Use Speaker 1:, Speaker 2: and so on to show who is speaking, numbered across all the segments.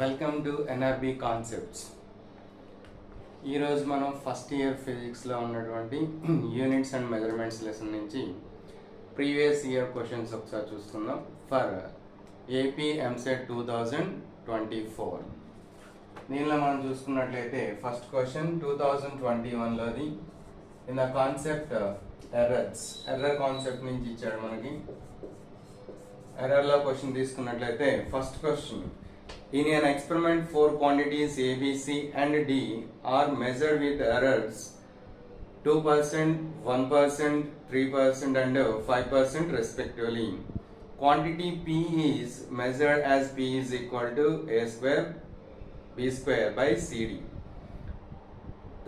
Speaker 1: Welcome to NRB concepts. ఈరోజు మనం first year ఫిజిక్స్లో ఉన్నటువంటి యూనిట్స్ అండ్ మెజర్మెంట్స్ లెసన్ నుంచి ప్రీవియస్ ఇయర్ క్వశ్చన్స్ ఒకసారి చూస్తున్నాం ఫర్ ఏపీ ఎంసెట్ 2024. దీనిలో మనం చూసుకున్నట్లయితే ఫస్ట్ క్వశ్చన్ 2021లోది in the concept error concept నుంచి ఇచ్చాడు మనకి. ఎర్రర్లో క్వశ్చన్ తీసుకున్నట్లయితే first question, in an experiment 4 quantities A, B, C and D are measured with errors 2%, 1%, 3% and 5% respectively. Quantity P is measured as P is equal to A square B square by CD.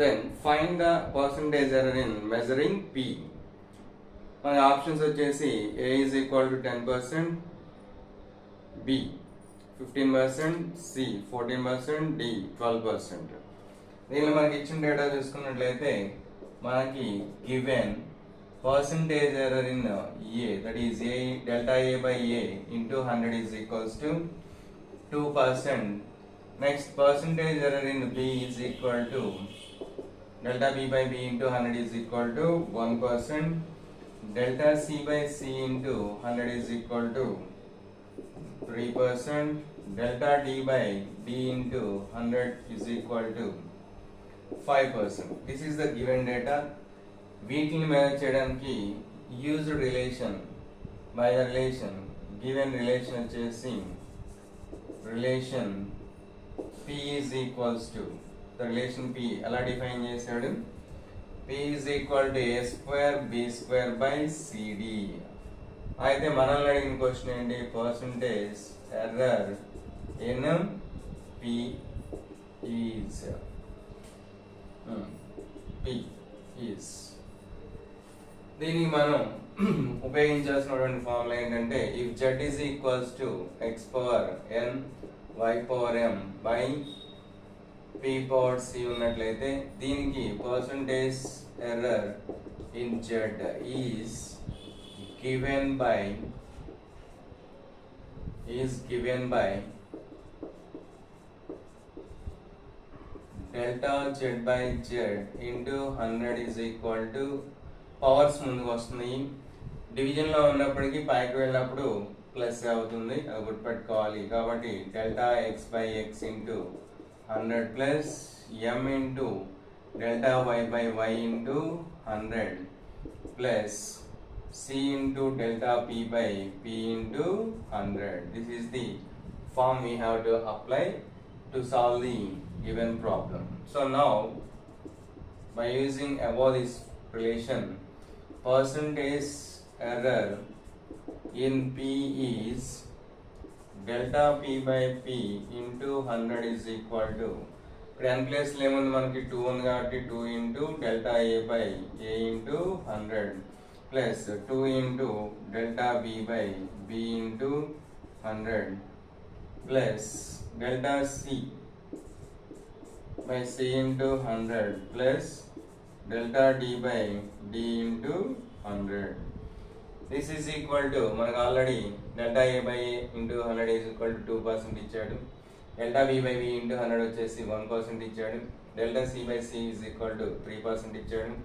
Speaker 1: Then find the percentage error in measuring P. మన options వచ్చేసి A is equal to 10%, B 15%, C 14%, D 12%. దీనిలో మనకి ఇచ్చిన data చూసుకున్నట్లయితే మనకి given percentage error in A, that is A delta A by A into 100 is equals to 2%. Next, percentage error in B is equal to delta B by B into 100 is equal to 1%. Delta C by C into 100 is equal to 3%. Delta D by D into 100 is equal to 5%. This is the given data. వీటిని manage చేయడానికి used relation by the relation given relation వచ్చేసి relation P is equals to the relation P ఎలా define చేశాడు? P is equal to A square B square by CD. అయితే మనల్ని అడిగిన question ఏంటి? Percentage error in P is దీనికి మనం ఉపయోగించాల్సినటువంటి formula ఏంటంటే if Z is equals to x power n y power m by P power C ఉన్నట్లయితే దీనికి percentage error in Z is given by delta Z by Z into 100 is equal to powers ముందుకు వస్తున్నాయి. Division లో ఉన్నప్పటికీ పైకి వెళ్ళినప్పుడు plus అవుతుంది, అది గుర్తుపెట్టుకోవాలి. కాబట్టి delta x by x into 100 plus m into delta y by y into 100 plus C into delta P by P into 100. This is the form we have to apply to solve the given problem. So now, by using above this relation, percentage error in P is delta P by P into 100 is equal to, ఇక్కడ n place లో ఏముంది మనకి 2 ఉంది కాబట్టి 2 into delta A by A into 100 plus 2 into delta B by B into 100 plus delta C by C into 100 plus delta D by D into 100. This is equal to, మనకు already delta A by A into 100 is equal to 2% ఇచ్చాడు. delta B by B into 100 వచ్చేసి 1% ఇచ్చాడు. delta C by C is equal to 3% ఇచ్చాడు.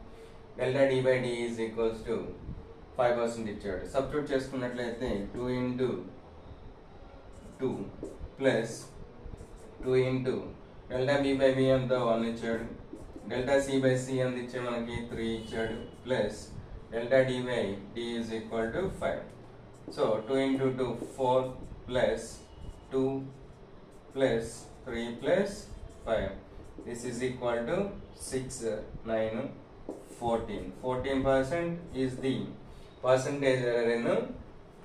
Speaker 1: delta D by D is equals to 5% ఇచ్చాడు. Substitute చేసుకున్నట్లయితే 2 into 2 plus 2 into delta B by B అంతా 1 ఇచ్చాడు. delta C by C అంత ఇచ్చే మనకి 3 ఇచ్చాడు. Plus delta D by D is equal to 5. So 2 into 2 4 plus 2 plus 3 plus 5. This is equal to 6 9 14. 14% is the percentage error in P.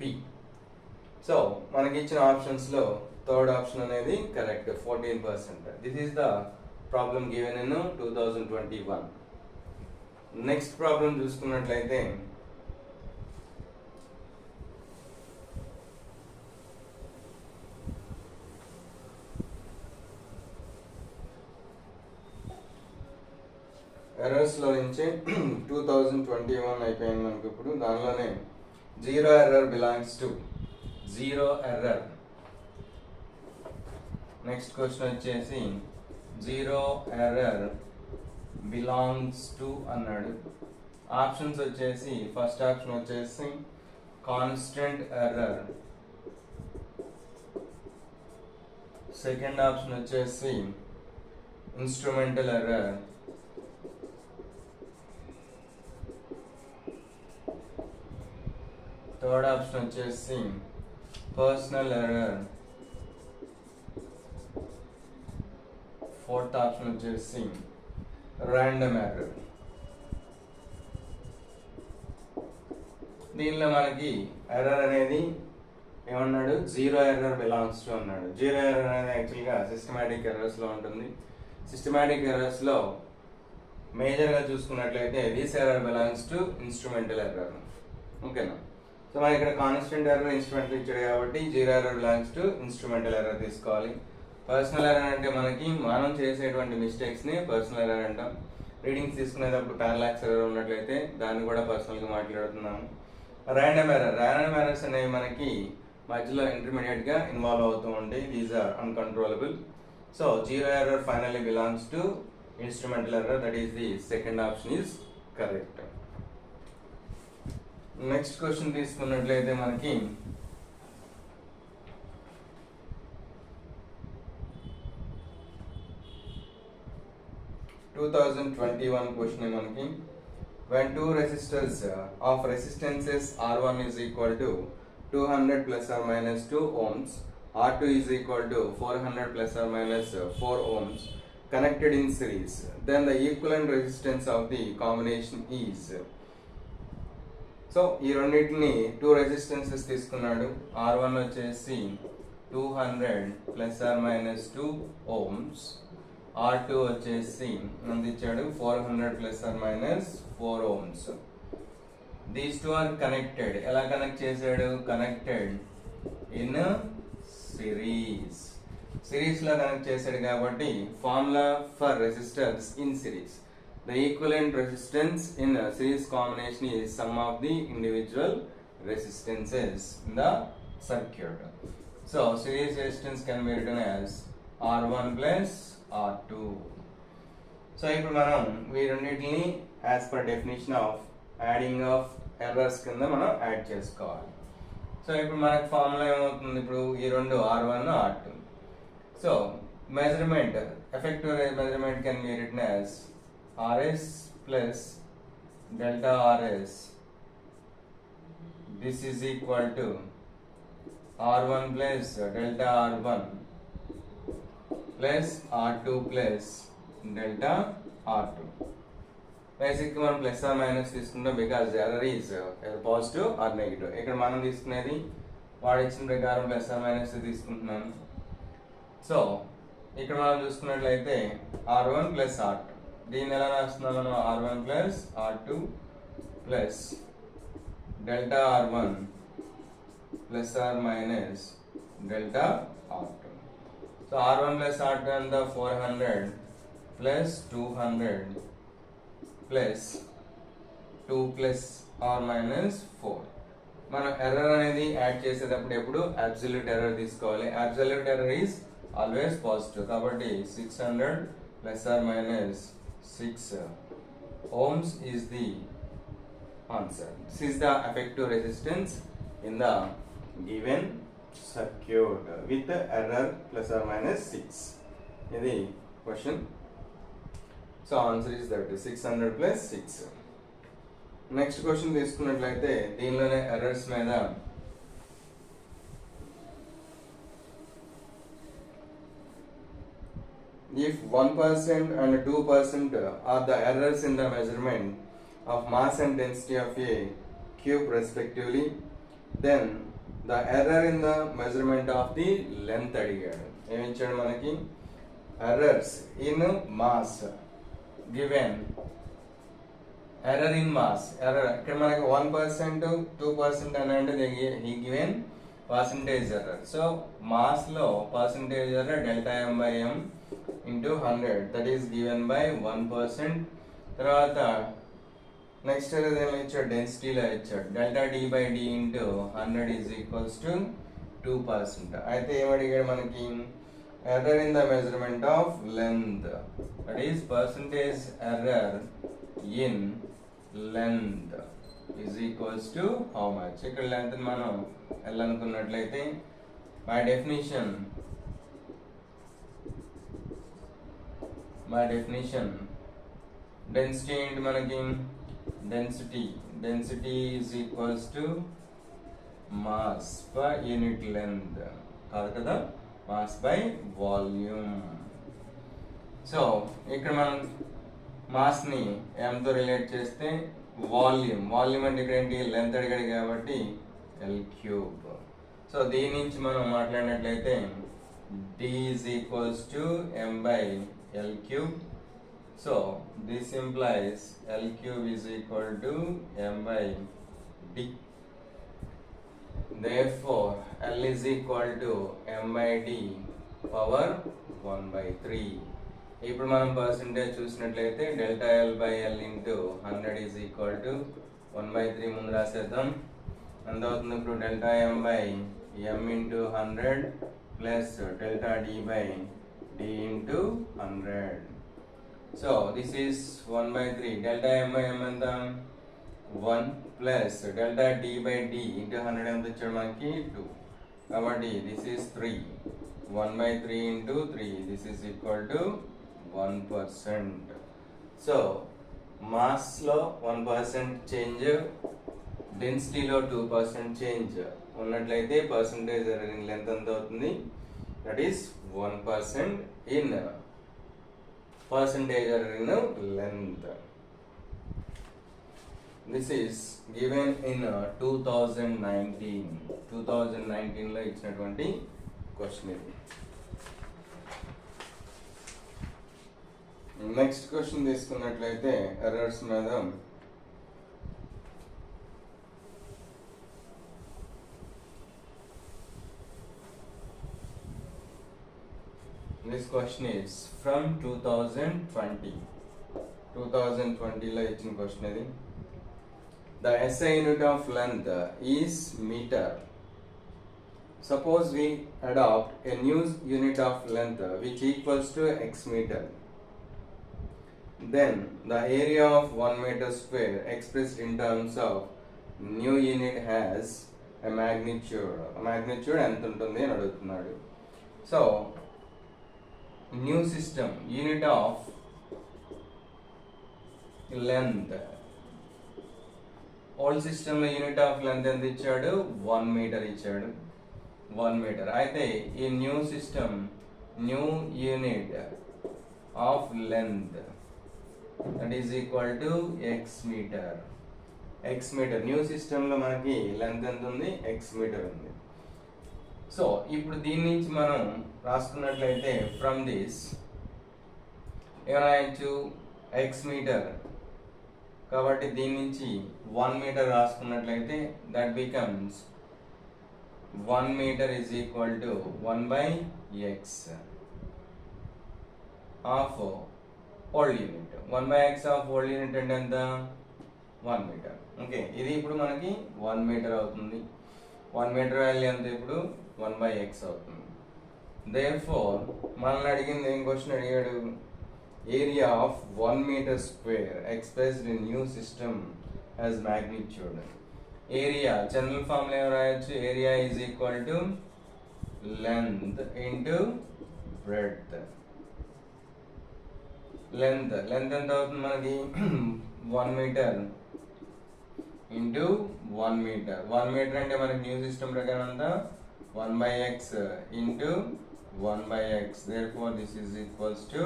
Speaker 1: So మనకి ఇచ్చిన options లో third option అనేది correct, 14%. This is the problem given in 2021. Next problem చూసుకున్నట్లయితే errors లో నుంచి 2021 అయిపోయింది మనకి. ఇప్పుడు దానిలోనే zero error belongs to zero error next question వచ్చేసి జీరో ఎర్రర్ బిలాంగ్స్ టు అన్నాడు. ఆప్షన్స్ వచ్చేసి ఫస్ట్ ఆప్షన్ వచ్చేసి కాన్స్టెంట్ ఎర్రర్, సెకండ్ ఆప్షన్ వచ్చేసి ఇన్స్ట్రుమెంటల్ ఎర్రర్, థర్డ్ ఆప్షన్ వచ్చేసి పర్సనల్ ఎర్రర్, ఫోర్త్ ఆప్షన్ వచ్చేసి ర్యాండమ్ ఎర్రర్. దీనిలో మనకి ఎర్రర్ అనేది ఏమన్నాడు, జీరో ఎర్రర్ బిలాంగ్స్ టు అన్నాడు. జీరో ఎర్రర్ అనేది యాక్చువల్గా సిస్టమాటిక్ ఎర్రర్స్లో ఉంటుంది. సిస్టమాటిక్ ఎర్రర్స్లో మేజర్గా చూసుకున్నట్లయితే this error belongs to instrumental error. ఓకేనా? సో మనకి ఇక్కడ కాన్స్టెంట్ ఎర్రర్ ఇన్స్ట్రుమెంటల్ ఇచ్చాడు కాబట్టి zero error belongs to instrumental error తీసుకోవాలి. పర్సనల్ ఎర్రర్ అంటే మనకి మనం చేసేటువంటి మిస్టేక్స్ని పర్సనల్ ఎర్రర్ అంటాం. రీడింగ్స్ తీసుకునేటప్పుడు పారాలాక్స్ ఎర్రర్ ఉన్నట్లయితే దాన్ని కూడా పర్సనల్గా మాట్లాడుతున్నాము. ర్యాండమ్ ఎర్రర్స్ అనేవి మనకి మధ్యలో ఇంటర్మీడియట్గా ఇన్వాల్వ్ అవుతూ ఉంటాయి. These are uncontrollable. So zero error finally belongs to instrumental error. That is the second option is correct. Next question తీసుకున్నట్లయితే మనకి 2021 క్వశ్చన్ మనకి when two resistors of resistances R1 is equal to 200 plus or minus 2 ohms, R2 is equal to 400 plus or minus 4 ohms connected in series, then the equivalent resistance of the combination is. So ఈ రెండింటిని two resistances తీసుకున్నాడు. R1 వచ్చేసి 200 plus or minus 2 ohms, R2 వచ్చేసి అందించాడు 400 plus or minus 4 ohms. These two are connected. ఎలా connect చేశాడు? Connected in series. Series లో connect చేశాడు కాబట్టి formula for resistors in series. The equivalent resistance in a series combination is sum of the individual resistances in the circuit. So series resistance can be written as R1 plus R2. So ఇప్పుడు మనం వీరన్నిటిని as per definition of adding of errors కింద మనం add చేసుకోవాలి. So ఇప్పుడు మనకు formula ఏమవుతుంది? ఇప్పుడు ఈ రెండు R1 R2. So measurement, effective measurement can be written as RS plus delta RS. This is equal to R1 plus delta R1 plus R2 plus delta R2. Basically మనం plus or minus తీసుకుంటాం because error is positive or negative. ఇక్కడ మనం తీసుకునేది వాడు ఇచ్చిన ప్రకారం plus or minus తీసుకుంటున్నాను. So ఇక్కడ మనం చూసుకున్నట్లయితే R1 ప్లస్ R2. దీన్ని ఎలా రాస్తున్నాం మనం? R1 plus R2 plus delta R1 plus or minus delta R2. So R1 plus R2 అంతా 400 plus 200 plus 2 plus or minus 4. మనం ఎర్రర్ అనేది యాడ్ చేసేటప్పుడు ఎప్పుడు అబ్సల్యూట్ ఎర్రర్ తీసుకోవాలి. Absolute error is always positive కాబట్టి 600 plus or minus 6 ohms is the answer. This is the effective resistance in the given circuit with the error plus or minus 6. ఇది question. So answer is that 600 plus 6. Next question తీసుకున్నట్లయితే దీనిలోనే errors మీద if 1% and 2% are the errors in the measurement of mass and density of a cube respectively, then the error in the measurement of the length అడిగాడు. ఏమి ఇచ్చాడు మనకి? errors in mass given. error in mass, error ఇక్కడ మనకి 1% 2% అని అంటే he given percentage error. so mass లో percentage error delta m by m into 100, that is given by 1%. తర్వాత నెక్స్ట్ ఏదైనా ఇచ్చాడు? డెన్సిటీలో ఇచ్చాడు delta D by D into 100 is equals to 2%. అయితే ఏమడిగాడు మనకి? error in the measurement of length, that is percentage error in length is equals to how much. ఇక్కడ length మనం L అనుకున్నట్లయితే by definition density ఏంటి మనకి, density is equals to mass per unit length కాదు కదా, mass by volume. So ఇక్కడ మనం mass ని m తో రిలేట్ చేస్తే వాల్యూమ్ అంటే ఇక్కడ ఏంటి లెంత్ అడిగాడు కాబట్టి L3. సో దీని నుంచి మనం మాట్లాడినట్లయితే d is equals to m by L3. So this implies L3 is equal to m by d. Therefore L is equal to m by d power 1 by 3. ఇప్పుడు మనం పర్సెంటేజ్ చూసినట్లయితే delta L by L into 100 is equal to 1/3 ముందు రాసేద్దాం. ఎంత అవుతుంది ఇప్పుడు delta M by M into 100 plus delta D by D into 100. So this is 1/3. Delta M by M ఎంత 1 plus delta D by D into 100 ఎంత ఇచ్చాడు మనకి 2. కాబట్టి this is 3. 1/3 into 3 this is equal to 1%. So mass లో 1% change, డెన్సిటీలో 2% change ఉన్నట్లయితే percentage error in length ఎంత అవుతుంది, that is 1% in percentage error in length. This is given in 2019 లో ఇచ్చినటువంటి క్వశ్చన్ ఇది. నెక్స్ట్ క్వశ్చన్ తీసుకున్నట్లయితే ఎర్రర్స్ మీద దిస్ క్వశ్చన్ ఈస్ ఫ్రమ్ 2020 లో ఇచ్చిన క్వశ్చన్ ఇది. The SI unit of length is metre. Suppose we adopt a new unit of length which equals to x meter. Then the area of 1 meter square expressed in terms of new unit has a magnitude. ఎంత ఉంటుంది అని అడుగుతున్నాడు. So new system unit of length, old system లో unit of length ఎంత ఇచ్చాడు 1 metre ఇచ్చాడు. 1 metre అయితే ఈ new system new unit of length that is equal to x meter. New system లో మనకి లెంత్ ఎంత ఉంది, x మీటర్ ఉంది. సో ఇప్పుడు దీని నుంచి మనం రాసుకున్నట్లయితే ఫ్రమ్ దిస్ ఏమైనా x మీటర్ కాబట్టి దీని నుంచి 1 మీటర్ రాసుకున్నట్లయితే that becomes 1 meter is equal to 1 by x of old unit. 1 by x of old unit అంటే ఎంత 1 meter. ఓకే, ఇది ఇప్పుడు మనకి 1 meter అవుతుంది. 1 meter వాల్యూ ఎంత ఇప్పుడు 1 by x అవుతుంది. therefore మనల్ని అడిగింది ఏం క్వశ్చన్ అడిగాడు, area of 1 meter square expressed in new system as magnitude. Area general formula ఏం రాయొచ్చు, area is equal to length into breadth. Length ఎంత అవుతుంది మనకి 1 మీటర్ ఇంటూ 1 మీటర్. 1 మీటర్ అంటే మనకి న్యూ సిస్టమ్ ప్రకారం అంతా 1 by x into 1 by x. therefore this is equals to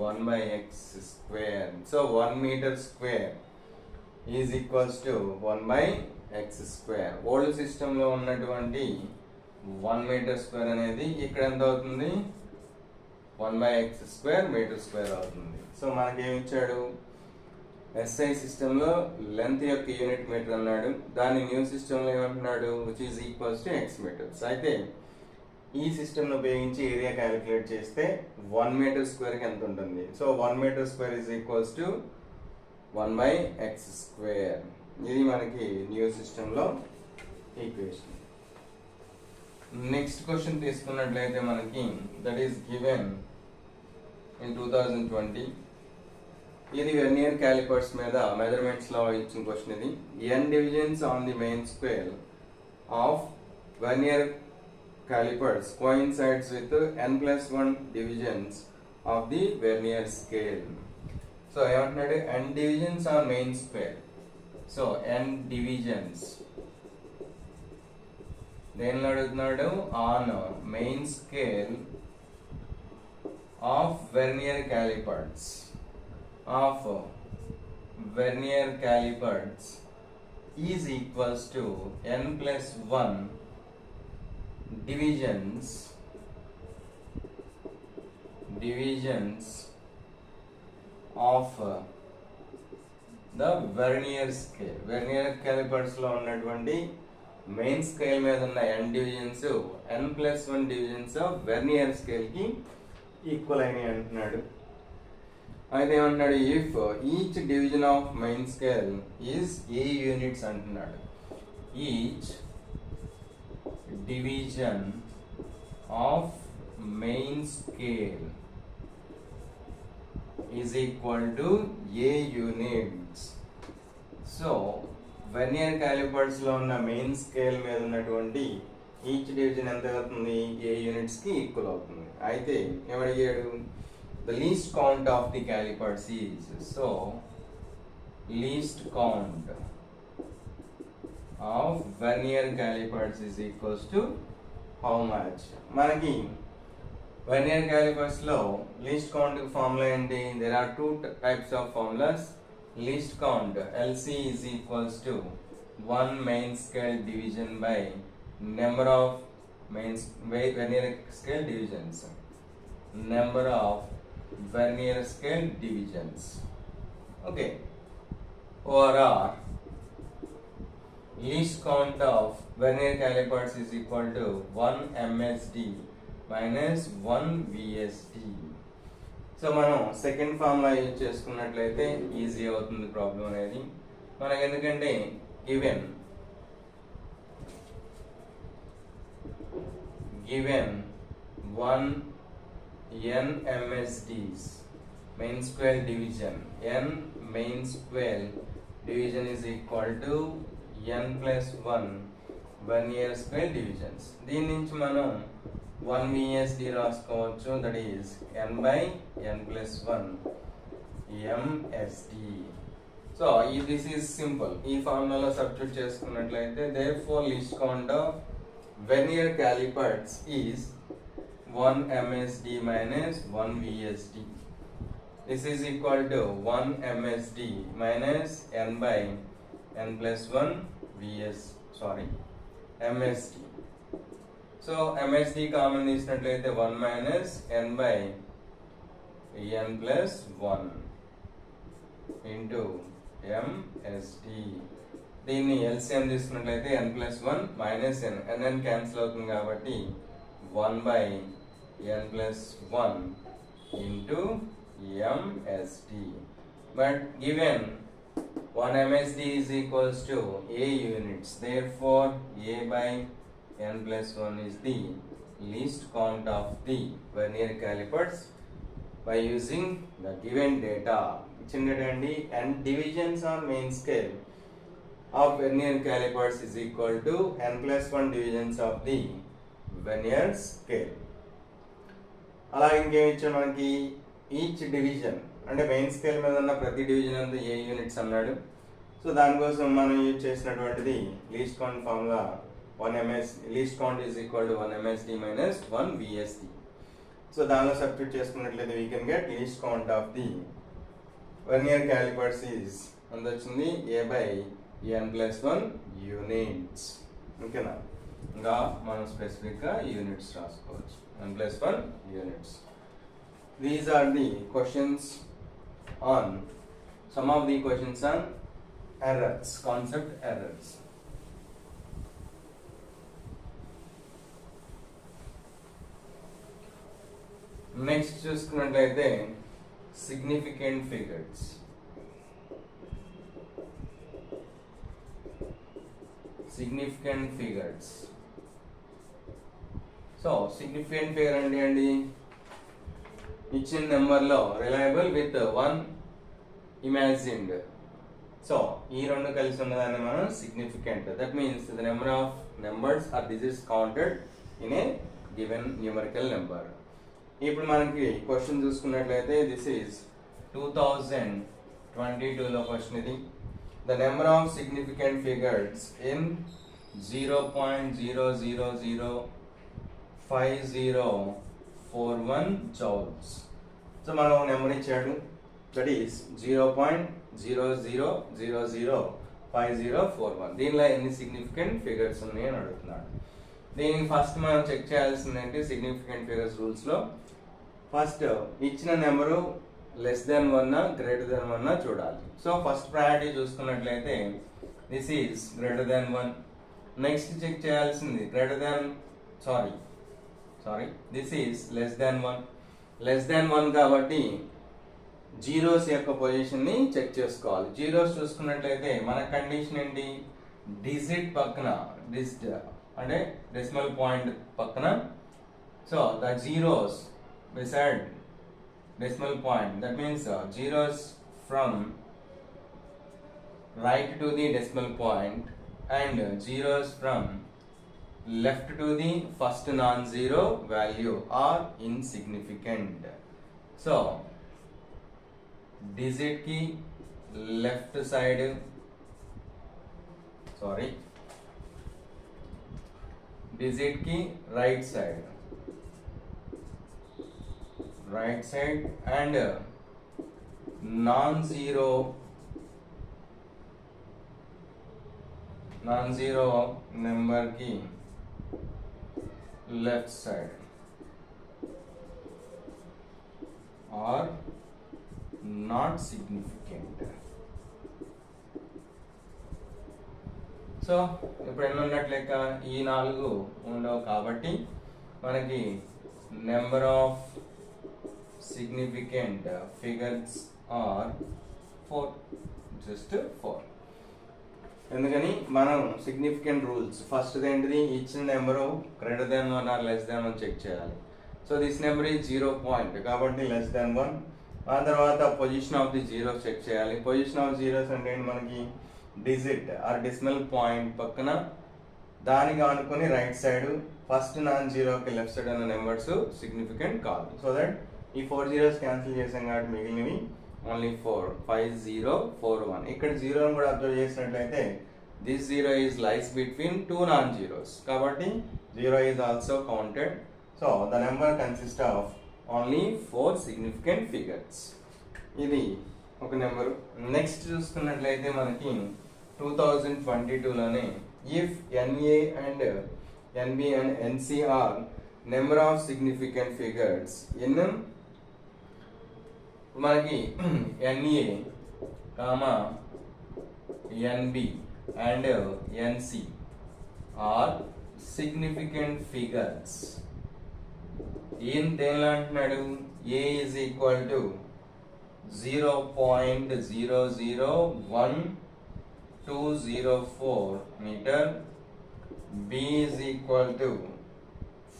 Speaker 1: 1 by x square. so 1 meter square is equals to 1 by x square. Old system లో ఉన్నటువంటి 1 metre square అనేది ఇక్కడ ఎంత అవుతుంది 1 by x square metre square అవుతుంది. So మనకి ఏమి ఇచ్చాడు, SI సిస్టమ్ లో లెంత్ యొక్క యూనిట్ మీటర్ అన్నాడు, దాన్ని న్యూ సిస్టమ్ లో ఏమంటున్నాడు which is equals to x meters. అయితే ఈ సిస్టమ్ ను ఉపయోగించి ఏరియా క్యాలిక్యులేట్ చేస్తే 1 మీటర్ స్క్వేర్ కి ఎంత ఉంటుంది. So 1 metre square is equals to 1 by x square. ఇది మనకి న్యూ సిస్టమ్ లో ఈక్వేషన్. నెక్స్ట్ క్వశ్చన్ తీసుకున్నట్లయితే మనకి దట్ ఈస్ గివెన్ ఇన్ 2020. ఇది వెర్నియర్ క్యాలిపర్స్ మీద మెజర్మెంట్స్ లో ఇచ్చిన క్వశ్చన్. ఇది n divisions on the main scale of vernier calipers coincides with n+1 divisions of the vernier scale. So ఏమంటున్నాడు n divisions on main scale. So n divisions దేనిలో అడుగుతున్నాడు on main scale of vernier calipers is equals to n+1 divisions of the vernier scale. Vernier calipers లో ఉన్నటువంటి main scale మీద ఉన్న n divisions n+1 divisions of vernier scale కి equal అయినాయి అంటున్నాడు. అయితే ఏమంటున్నాడు if each division of main scale is a units అంటున్నాడు. Each division of main scale is equal to a units. So vernier calipers లో ఉన్న మెయిన్ స్కేల్ మీద ఉన్నటువంటి ఈచ్ డివిజన్ ఎంత అవుతుంది ఏ యూనిట్స్ కి ఈక్వల్ అవుతుంది. అయితే ఏమడిగాడు the least count of the calipers is, so least count of vernier calipers is equals to how much? మనకి vernier calipers లో least count ఫార్ములా ఏంటి? there are two types of formulas. least count LC is equals to 1 main scale division by number of vernier scale divisions. Number of vernier scale divisions. Okay. Or least count of vernier calipers is equal to 1 MSD minus 1 VSD. So మనం second formula use చేసుకున్నట్లయితే easy అవుతుంది problem అనేది మనకి. ఎందుకంటే given 1 n MSDs main scale division, n main scale division is equal to n+1 vernier scale divisions. దీని నుంచి మనం 1 VSD రాసుకోవచ్చు. That is n by n+1 MSD. So this is simple. ఈ ఫార్ములాలో సబ్స్టిట్యూట్ చేసుకున్నట్లయితే therefore least count of vernier calipers is 1 MSD minus 1 VSD. This is equal to 1 MSD minus n by n+1 MSD. So MSD common తీసినట్లయితే 1 minus n by n+1 into MSD. దీన్ని LCM తీసుకున్నట్లయితే n+1 minus n cancel అవుతుంది కాబట్టి 1 by n+1 into MSD. But given 1 MSD is equals to A units, therefore A by n+1 is the least count of the vernier calipers by using the given data. ఇచ్చినటువంటి n divisions on main scale of vernier calipers is equal to n+1 divisions of the vernier scale. అలా ఇంకేం ఇచ్చాడు మనకి each division అంటే main scale మీద ఉన్న ప్రతి division అంతా ఏ యూనిట్స్ అన్నాడు. సో దానికోసం మనం యూజ్ చేసినటువంటిది least count formula 1 MS least count is equal to 1 MSD minus 1 VSD. So దానిలో సబ్స్టిట్యూట్ చేసుకున్నట్లయితే we can get least count of the vernier calipers ఈజ్ ఎంత వచ్చింది A by n+1 యూనిట్స్. ఓకేనా, ఇంకా మనం స్పెసిఫిక్గా యూనిట్స్ రాసుకోవచ్చు n+1 units. These are the questions on some of the questions on errors, concept errors. Next చూసుకున్నట్లయితే significant figures. Significant figures. So significant figure అండి ఇచ్చిన నెంబర్లో రిలయబుల్ విత్ వన్ ఇమాజిన్డ్. సో ఈ రెండు కలిసి ఉన్నదాన్ని మనం significant. That means the number of numbers or digits counted in a given numerical number. ఇప్పుడు మనకి క్వశ్చన్ చూసుకున్నట్లయితే దిస్ ఈజ్ 2022లో క్వశ్చన్ ఇది. The number of significant figures in 0.005041 joules. So మనం నెంబర్ ఇచ్చాడు, దట్ ఈస్ 0.00005041. దీనిలో ఎన్ని సిగ్నిఫికెంట్ ఫిగర్స్ ఉన్నాయి అని అడుగుతున్నాడు. దీనికి ఫస్ట్ మనం చెక్ చేయాల్సిందంటే సిగ్నిఫికెంట్ ఫిగర్స్ రూల్స్లో ఫస్ట్ ఇచ్చిన number less than 1 greater than 1 చూడాలి. సో ఫస్ట్ ప్రయారిటీ చూసుకున్నట్లయితే this is greater than 1. Next check చేయాల్సింది this is less than 1. Less than 1 కాబట్టి జీరోస్ యొక్క పొజిషన్ ని చెక్ చేసుకోవాలి. జీరోస్ చూసుకున్నట్లయితే మన కండిషన్ ఏంటి, డిజిట్ పక్కన అంటే డెసిమల్ పాయింట్ పక్కన, so the zeros beside decimal point, that means zeros from right to the decimal point and zeros from left to the first non-zero value are insignificant. So digit ki left side, digit ki right side and non-zero number की left side are not significant. So ఇప్పుడు ఎన్ని ఉన్నట్లెక్క, ఈ 4 ఉండవు కాబట్టి మనకి number of significant figures are 4, just 4. ఎందుకని మనం significant rules first ఏంటిది, ఇచ్చిన number greater than 1 or less than 1 check చేయాలి. So this number is 0 point కాబట్టి లెస్ దెన్ 1. ఆ తర్వాత position of the zeros check చేయాలి. పొజిషన్ ఆఫ్ జీరోస్ అంటే మనకి డిజిట్ ఆర్ డెసిమల్ పాయింట్ పక్కన దానికి అనుకుని రైట్ సైడ్ ఫస్ట్ నాన్ జీరోకి లెఫ్ట్ సైడ్ ఉన్న నెంబర్స్ సిగ్నిఫికెంట్ కాదు. సో దట్ ఈ 4 జీరోస్ క్యాన్సిల్ చేసాం కాబట్టి మిగిలినవి ఓన్లీ 4, 5, 0, 4, 1. ఇక్కడ జీరోని కూడా అబ్జర్వ్ చేసినట్లయితే this zero is lies between 2 non zeros కాబట్టి zero is also counted. So the number consist of only 4 significant figures. ఇది ఒక నెంబరు. నెక్స్ట్ చూసుకున్నట్లయితే మనకి 2022లోనే if NA and NB and NC are number of significant figures in మనకి NA, NB and NC are significant figures in దేనిలో అంటున్నాడు, A is equal to 0.001204 meter, B is equal to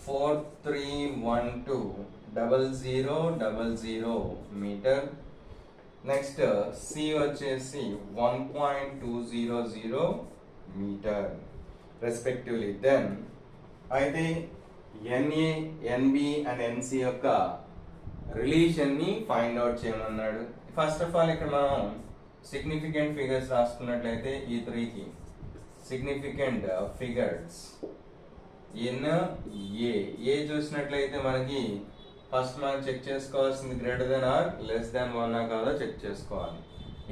Speaker 1: 43120000 meter. Next C వచ్చేసి 1.200 metre respectively. Then అయితే NA, NB and NC యొక్క relation ని find out చేయమన్నాడు. First of all ఇక్కడ మనం significant figures రాసుకున్నట్లయితే ఈ 3కి సిగ్నిఫికెంట్ ఫిగర్స్ ఇన్ ఏ చూసినట్లయితే మనకి ఫస్ట్ మనం చెక్ చేసుకోవాల్సింది greater than or less than 1 కాదో చెక్ చేసుకోవాలి.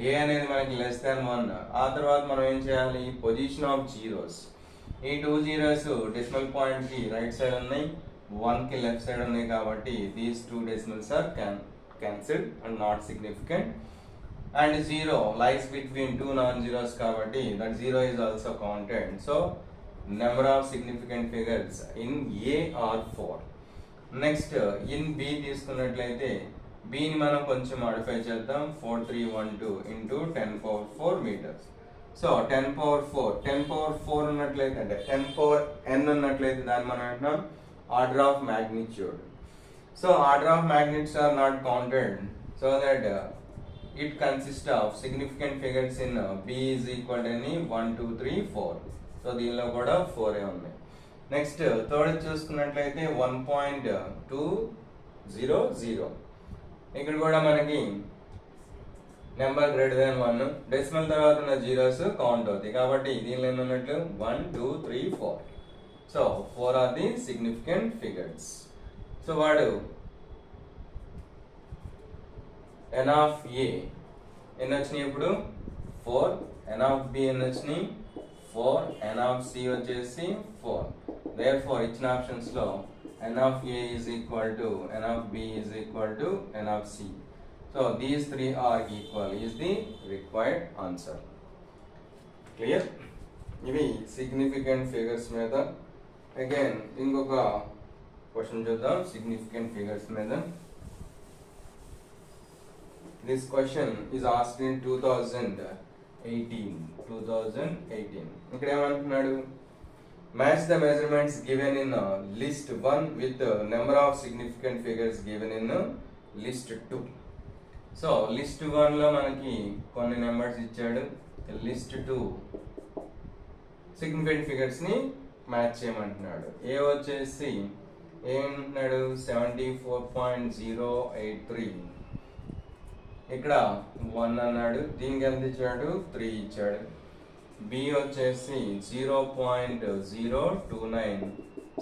Speaker 1: ఏ అనేది మనకి లెస్ దెన్ 1. ఆ తర్వాత మనం ఏం చేయాలి, పొజిషన్ ఆఫ్ జీరోస్. ఈ 2 జీరోస్ డెసిమల్ పాయింట్ కి రైట్ సైడ్ ఉన్నాయి, 1 కి లెఫ్ట్ సైడ్ ఉన్నాయి కాబట్టి these 2 decimals are cancelled and not significant. And 0 lies between 2 non-zeros కాబట్టి that 0 is also counted. So number of significant figures in A are 4. Next in B తీసుకున్నట్లయితే B ని మనం కొంచెం modify చేద్దాం. 4312 into 10 power 4 meters. So 10 power 4 ఉన్నట్లయితే అంటే 10 power n ఉన్నట్లయితే దాన్ని మనం అంటున్నాం order of magnitude. So order of magnitudes are not counted, so that it consists of significant figures in B is equal to any 1, 2, 3, 4. So దీనిలో కూడా 4 ఉన్నాయి. Next third చూసుకున్నట్లయితే 1.200. ఇక్కడ కూడా మనకి నెంబర్ గ్రేటర్ దెన్ 1, డెసిమల్ తర్వాత ఉన్న జీరోస్ కౌంట్ అవుతాయి. కాబట్టి దీనిలో ఏమన్నట్లు 1, 2, 3, 4. So 4 are the significant figures. So వాడు n ఆఫ్ ఏ ఎన్ని వచ్చినాయి ఇప్పుడు 4, n ఆఫ్ బి ఎన్ని వచ్చినాయి 4, n ఆఫ్ సి వచ్చేసి 4. therefore ఇచ్చిన ఆప్షన్స్ లో n of A is equal to n of B is equal to n of C. so these three are equal is the required answer. clear? ఇవి significant figures మీద. Again ఇంకొక question చూద్దాం significant figures మీద. This question is asked in 2018. ఇక్కడ ఏమంటున్నాడు, match the measurements given in list 1 with the number of significant figures given in list 2. So list 1 లో మనకి కొన్ని నెంబర్స్ ఇచ్చాడు, లిస్ట్ 2 సిగ్నిఫికెంట్ ఫిగర్స్ ని మ్యాచ్ చేయమంటున్నాడు. ఏ వచ్చేసి ఏమంటున్నాడు 74.083, ఇక్కడ 1 అన్నాడు, దీనికి ఎంత ఇచ్చాడు 3 ఇచ్చాడు. బి వచ్చేసి 0.029,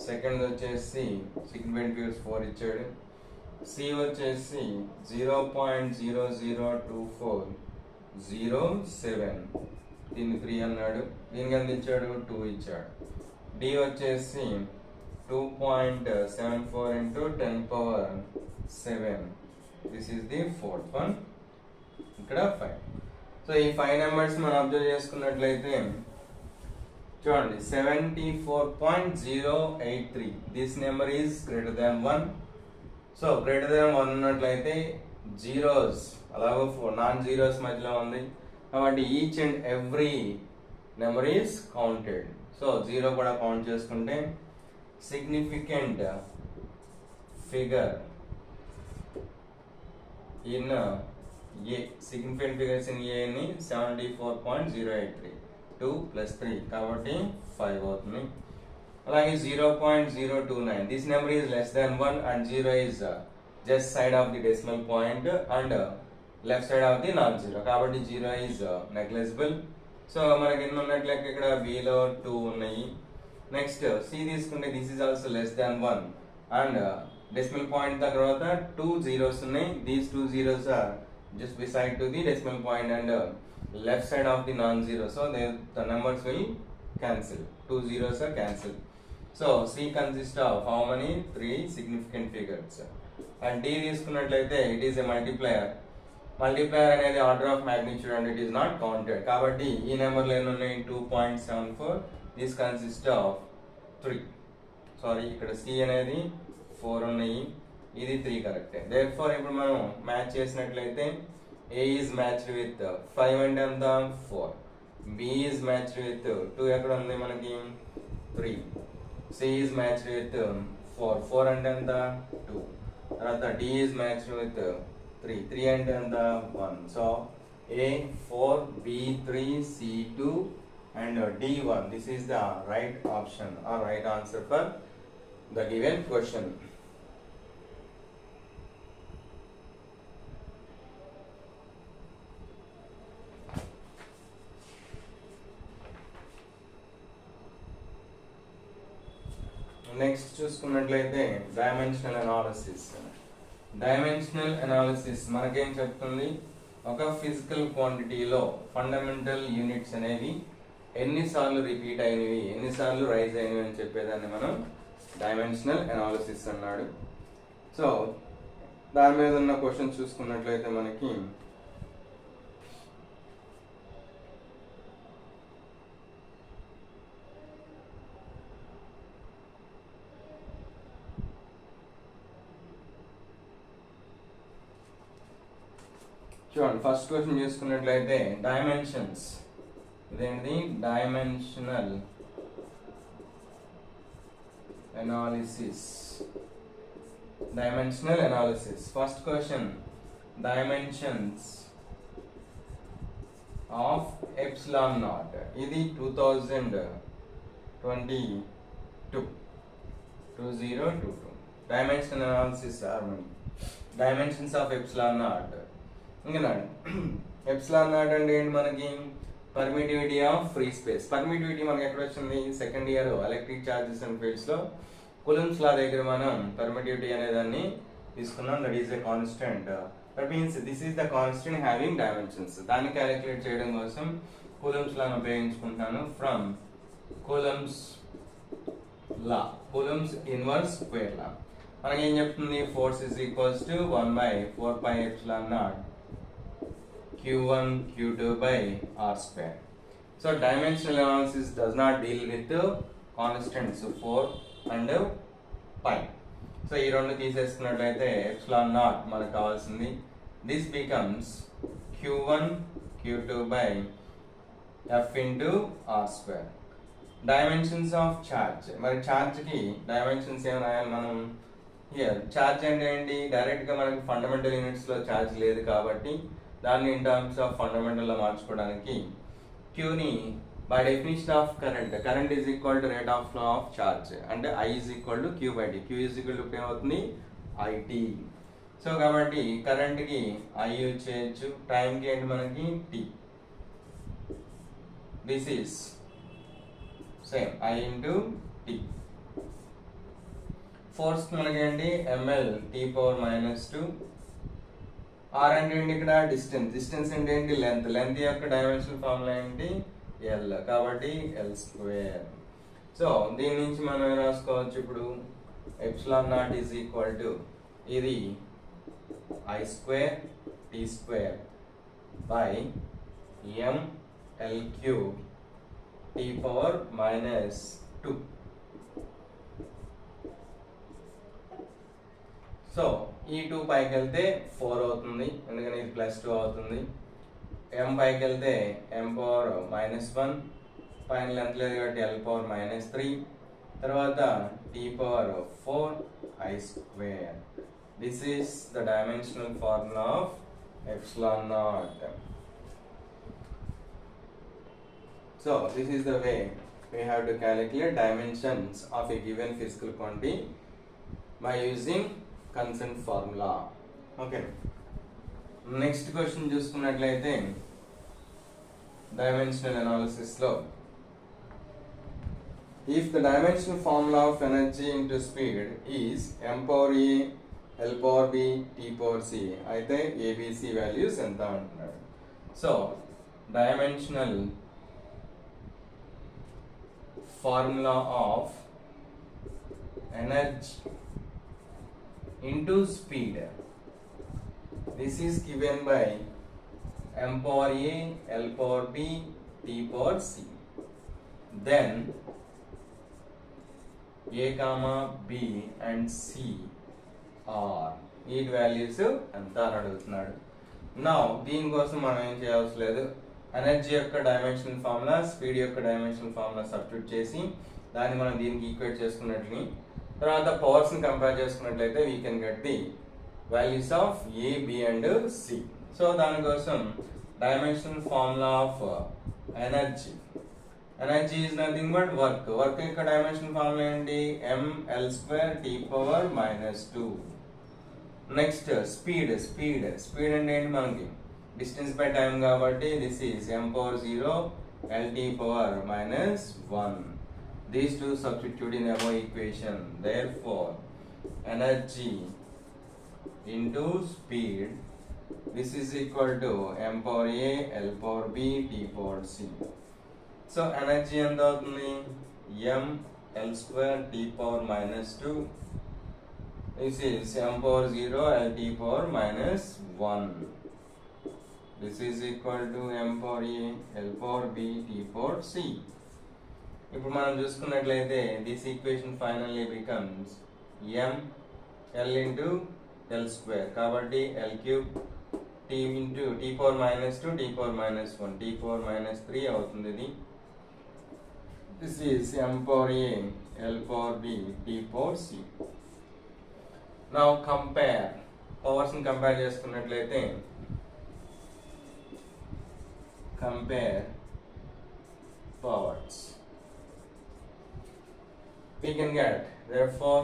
Speaker 1: సెకండ్ వచ్చేసి సిగ్నిఫికెంట్ ఫిగర్స్ 4 ఇచ్చాడు. సి వచ్చేసి 0.002407, దీన్ని 3 అన్నాడు, దీనికి ఎంత ఇచ్చాడు 2 ఇచ్చాడు. డి వచ్చేసి 2.74 into 10 power 7, this is the fourth one. ఇక్కడ 5. సో ఈ 5 నెంబర్స్ మనం అబ్జర్వ్ చేసుకున్నట్లయితే చూడండి 74.083, this number is greater than 1. So greater than 1 ఉన్నట్లయితే జీరోస్ అలాగే నాన్ జీరోస్ మధ్యలో ఉంది, కాబట్టి each and every number is counted. So zero కూడా కౌంట్ చేసుకుంటే significant figure in a, significant figures in a ని 74.083, 2 + 3 కాబట్టి 5 అవుతుంది. అలాగే 0.029, this number is less than 1 and 0 is just side of the decimal point and left side of the non zero, కాబట్టి 0 is negligible. So మనకి ఎన్ని ఉన్నట్లయితే ఇక్కడ below 2 ఉన్నాయి. నెక్స్ట్ సి తీసుకుంటే this is also less than 1 and decimal point తర్వాత 2 zeros ఉన్నాయి, these 2 zeros are just beside to the decimal point and left side of the non-zero, so the numbers will cancel, 2 zeros are cancelled. So C consists of how many? 3 significant figures. And D తీసుకున్నట్లయితే it is a multiplier అనేది order of magnitude and it is not counted, కాబట్టి ఈ నెంబర్లో ఎన్ని ఉన్నాయి 2.74, this consist of 3. Sorry ఇక్కడ C అనేది 4 ఉన్నాయి, ఇది 3 కరెక్టే. therefore ఇప్పుడు మనం మ్యాచ్ చేసినట్లయితే A is matched with 5 అంటే ఎంత 4, B is matched with 2 ఎక్కడ ఉంది మనకి 3, C is matched with 4 అంటే ఎంత 2, తర్వాత D is matched with 3 అంటే ఎంత 1. so A 4, B 3, C 2 and D 1. this is the right option or right answer for the given question. Next చూసుకున్నట్లయితే dimensional analysis మనకేం చెప్తుంది, ఒక ఫిజికల్ క్వాంటిటీలో ఫండమెంటల్ యూనిట్స్ అనేవి ఎన్నిసార్లు రిపీట్ అయినవి, ఎన్నిసార్లు రైజ్ అయినవి అని చెప్పేదాన్ని మనం డైమెన్షనల్ అనాలిసిస్ అన్నాడు. సో దాని మీద ఉన్న క్వశ్చన్ చూసుకున్నట్లయితే మనకి చూడండి ఫస్ట్ క్వశ్చన్ చూసుకున్నట్లయితే డైమెన్షన్స్, ఇదేంటి dimensional analysis. Dimensional analysis. First question, dimensions of epsilon naught. ఇది 2022. Dimensional analysis harmony. Dimensions of epsilon naught. ఇంకా ఎప్సిలాన్ నాట్ అంటే ఏంటి మనకి permittivity of free space. Permittivity మనకి ఎక్కడ వచ్చింది? Second year electric charges and fields లో కూలమ్స్ లా దగ్గర మనం పర్మిటివిటీ అనే దాన్ని తీసుకున్నాం. That is a constant. That means this is the constant having dimensions. దాన్ని క్యాలిక్యులేట్ చేయడం కోసం కూలమ్స్ లాను ఉపయోగించుకుంటాను. From Coulomb's law, Coulomb's inverse square law మనకి ఏం చెప్తుంది? Force is equals to 1/4πε0 Q1 Q2 by R square. So dimensional analysis does not deal with the constants 4 and pi. So ఈ రెండు తీసేసుకున్నట్లయితే epsilon naught మనకు కావాల్సింది. This becomes Q1 Q2 by F into R square. Dimensions of charge. మరి charge కి dimensions ఏం రాయాలి మనం? Here charge అంటే ఏంటి? డైరెక్ట్ గా మనకి ఫండమెంటల్ యూనిట్స్ లో charge లేదు కాబట్టి దాన్ని ఇన్ టర్మ్స్ ఆఫ్ ఫండమెంటల్ లో మార్చుకోవడానికి క్యూని by definition of current is equal to rate of flow of charge అంటే I is equal to Q by T. Q is equal to ఏమవుతుంది? IT. సో కాబట్టి కరెంట్ కి I యూజ్ చేయొచ్చు, time కి ఏంటి మనకి T. This is same I into T. Force మనకి ఏంటి? ML T⁻⁻². R అంటే ఏంటి? ఇక్కడ డిస్టెన్స్. డిస్టెన్స్ అంటే ఏంటి? లెంత్. లెంత్ యొక్క డైమెన్షనల్ ఫార్ములా ఏంటి? L. కాబట్టి L². సో దీని నుంచి మనం ఏం రాసుకోవచ్చు ఇప్పుడు? Epsilon naught is equal to ఇది I² T² by ML³ T⁻⁻². So ఈ 2 పైకి వెళ్తే 4 అవుతుంది, ఎందుకంటే ఇది +2 అవుతుంది. M పైకి వెళ్తే M⁻⁻1, పైన లెంత్ లేదు కాబట్టి L⁻⁻3, తర్వాత T⁻⁴I². This is the dimensional formula of epsilon naught. So this is the way we have to calculate dimensions of a given physical quantity by using constant formula. Okay. Next question చూసుకున్నట్లయితే dimensional analysis లో if the dimensional formula of energy into speed is m⁻a l⁻b t⁻c అయితే abc values ఎంత అంటున్నాడు. So dimensional formula of energy into speed. This is given by m⁻a l⁻b t⁻c. Then a comma b and c are need values ఎంత అని అడుగుతున్నాడు. Now దీనికోసం మనం ఏం చేయవలసిన లేదు. ఎనర్జీ యొక్క డైమెన్షనల్ ఫార్ములా, స్పీడ్ యొక్క డైమెన్షనల్ ఫార్ములా సబ్స్టిట్యూట్ చేసి దాన్ని మనం దీనికి ఈక్వేట్ చేసుకున్నట్టు, తర్వాత పవర్స్ ని కంపేర్ చేసుకున్నట్లయితే we can get the values of A, B and C. So దానికోసం dimensional formula of energy. Energy is nothing but work. Work యొక్క డైమెన్షనల్ ఫార్ములా ఏంటి? ml² T⁻⁻². Next speed. Speed అంటే ఏంటి మనకి? డిస్టెన్స్ బై టైం కాబట్టి this is m⁻0 L⁻⁻1. These two substitute in above equation. Therefore, energy into speed, this is equal to m⁻a l⁻b t⁻c. So energy ఎంత అవుతుంది? ml² T⁻⁻2. This is m⁻0 L⁻⁻1. This is equal to m⁻a l⁻b t⁻c. ఇప్పుడు మనం చూసుకున్నట్లయితే this equation finally becomes m l into l². కాబట్టి l³ t into t⁻⁻2 t⁻⁻1 t⁻⁻3 అవుతుంది. ఇది This is m power a, l power b, t power c. Now compare powers ని compare చేసుకున్నట్లయితే compare powers. We can get, therefore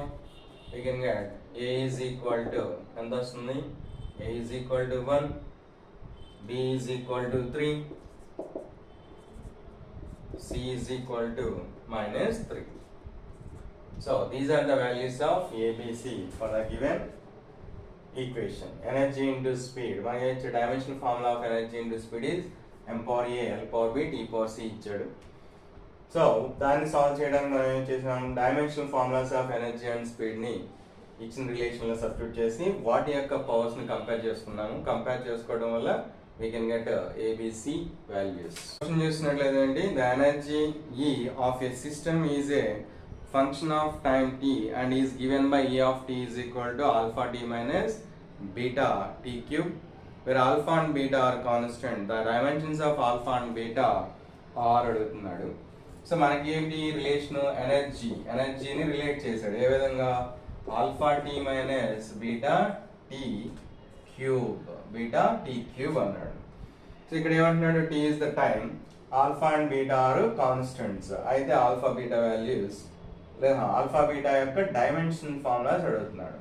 Speaker 1: we can get a is equal to ఎంత వస్తుంది, a is equal to 1, b is equal to 3, c is equal to minus 3. So these are the values of a, b, c for the given equation. Energy into speed, మనకి dimensional formula of energy into speed is m power a, l power b, t power c ఇచ్చాడు. So దాన్ని solve చేయడానికి మనం ఏం చేసాం, dimensional formulas of energy and స్పీడ్ని ఇచ్చిన రిలేషన్లో సబ్స్టిట్యూట్ చేసి వాటి యొక్క పవర్స్ని కంపేర్ చేసుకున్నాము. కంపేర్ చేసుకోవడం వల్ల we can get A B C values. Question చూసినట్లయితే అండి, the energy E of a system is a function of time T and is given by E of T is equal to alpha T minus beta T cube, where alpha and beta are constant, the dimensions of alpha and beta are అడుగుతున్నాడు. సో మనకి ఏంటి relation, ఎనర్జీని relate చేశాడు. ఏ విధంగా, alpha T minus beta T cube అన్నాడు. So ఇక్కడ ఏమంటున్నాడు, T is the time, alpha and beta are constants. అయితే ఆల్ఫా బీటా వాల్యూస్ లేదా ఆల్ఫా బీటా యొక్క డైమెన్షన్ ఫార్ములాస్ అడుగుతున్నాడు.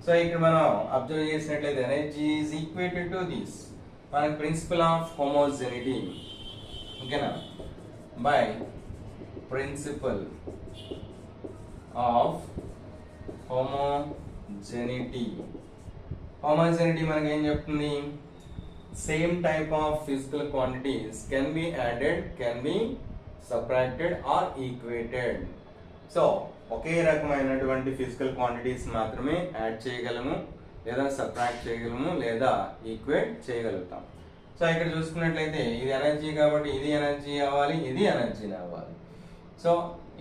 Speaker 1: సో ఇక్కడ మనం అబ్జర్వ్ చేసినట్లయితే energy is equated to this, మనకి ప్రిన్సిపల్ ఆఫ్ హోమోజెనిటీ, ఓకేనా, by principle of homogeneity. Homogeneity మనకి ఏం చెప్తుంది, same type of physical quantities can be added, can be subtracted or equated. So ఒకే రకమైనటువంటి ఫిజికల్ క్వాంటిటీస్ మాత్రమే యాడ్ చేయగలము, లేదా సబ్ట్రాక్ట్ చేయగలము, లేదా ఈక్వేట్ చేయగలుగుతాం. సో ఇక్కడ చూసుకున్నట్లయితే ఇది ఎనర్జీ కాబట్టి ఇది ఎనర్జీ అవ్వాలి, ఇది ఎనర్జీ అవ్వాలి. సో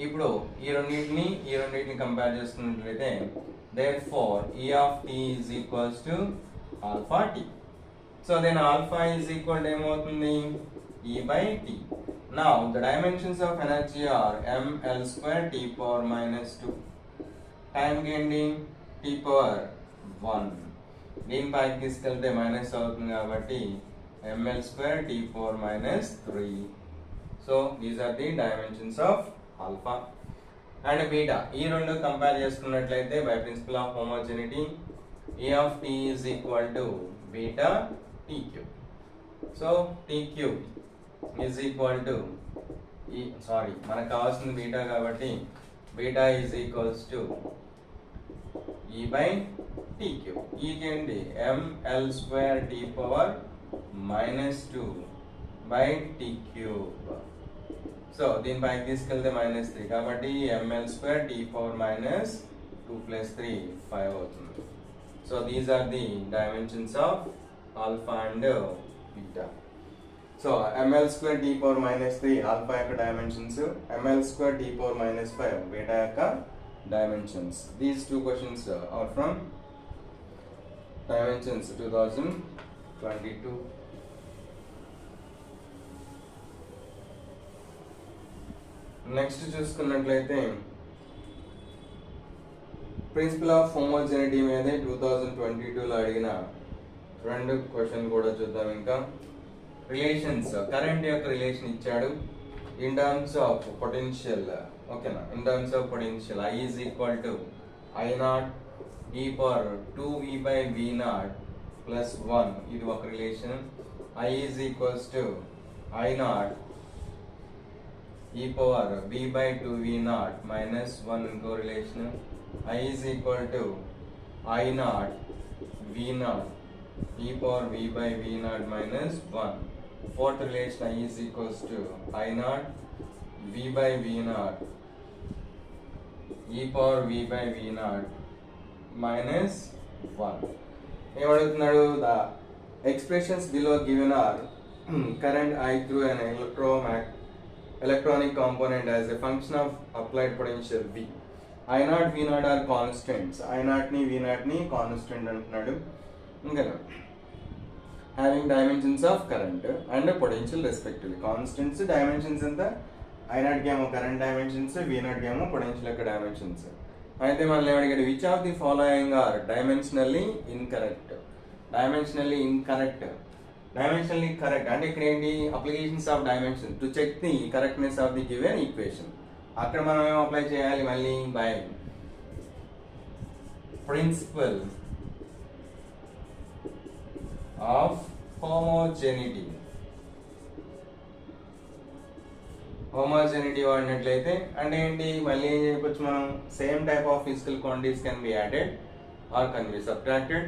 Speaker 1: ఇప్పుడు ఈ రెండింటిని కంపేర్ చేసుకున్నట్లయితే therefore E of t is equals to alpha t. So then alpha is equal to ఏమవుతుంది, E by t. Now the dimensions of energy are m l square t power minus 2. Time ఏంటి, t power 1. దీని పైకి తీసుకెళ్తే minus అవుతుంది కాబట్టి ml square t power minus 3. So these are the dimensions of alpha and beta. ఈ రెండు compare చేసుకున్నట్లయితే by principle of homogeneity E of t is equal to beta t cube. So t cube is equal to మనకు కావాల్సింది beta కాబట్టి beta is equals to E by t cube. E ఏంటి, ml square t power minus 2 by t cube. So దీని పైకి తీసుకెళ్తే minus 3 కాబట్టి ml square t power minus 2 plus 3 5 అవుతుంది. So these are the dimensions of alpha and beta. So ml square t power minus 3 alpha యొక్క dimensions, ml square t power minus 5 beta యొక్క dimensions. These two questions are from dimensions 2022. Next చూసుకున్నట్లయితే principle of homogeneity మీదే 2022లో అడిగిన రెండు question కూడా చూద్దాం. ఇంకా రిలేషన్స్, కరెంట్ యొక్క రిలేషన్ ఇచ్చాడు ఇన్ టర్మ్స్ ఆఫ్ పొటెన్షియల్, ఓకేనా, in terms of potential I is equal to I0 e power 2v by v0 plus 1, ఇది ఒక relation. I is equals to I0 e power v by 2v0 minus 1 ఇంకో relation. I is equal to I0 v0 e power v by v0 minus 1. Fourth relation I is equals to I0 v by v0 e power v by v0 minus 1. ఏమడుగుతున్నాడు, the expressions below given are current I through an electronic component as a function of applied potential V. I0 V0 are constants. I0 ni V0 ni constant అంటున్నాడు. ఇంకా having dimensions of current and potential respectively. Constants dimensions ఎంత, I0 ఏమో current dimensions, V0 ఏమో potential యొక్క dimensions. అయితే మనల్ని అడిగాడు which of the following are dimensionally incorrect. Dimensionally correct అంటే ఇక్కడ ఏంటి, applications of dimension to check the correctness of the given equation. అక్కడ మనం ఏం అప్లై చేయాలి మళ్ళీ, by principle of homogeneity. Homogeneity వాడినట్లయితే అంటే ఏంటి, మళ్ళీ ఏం చెప్పొచ్చు మనం, same type of physical quantities can be added or can be subtracted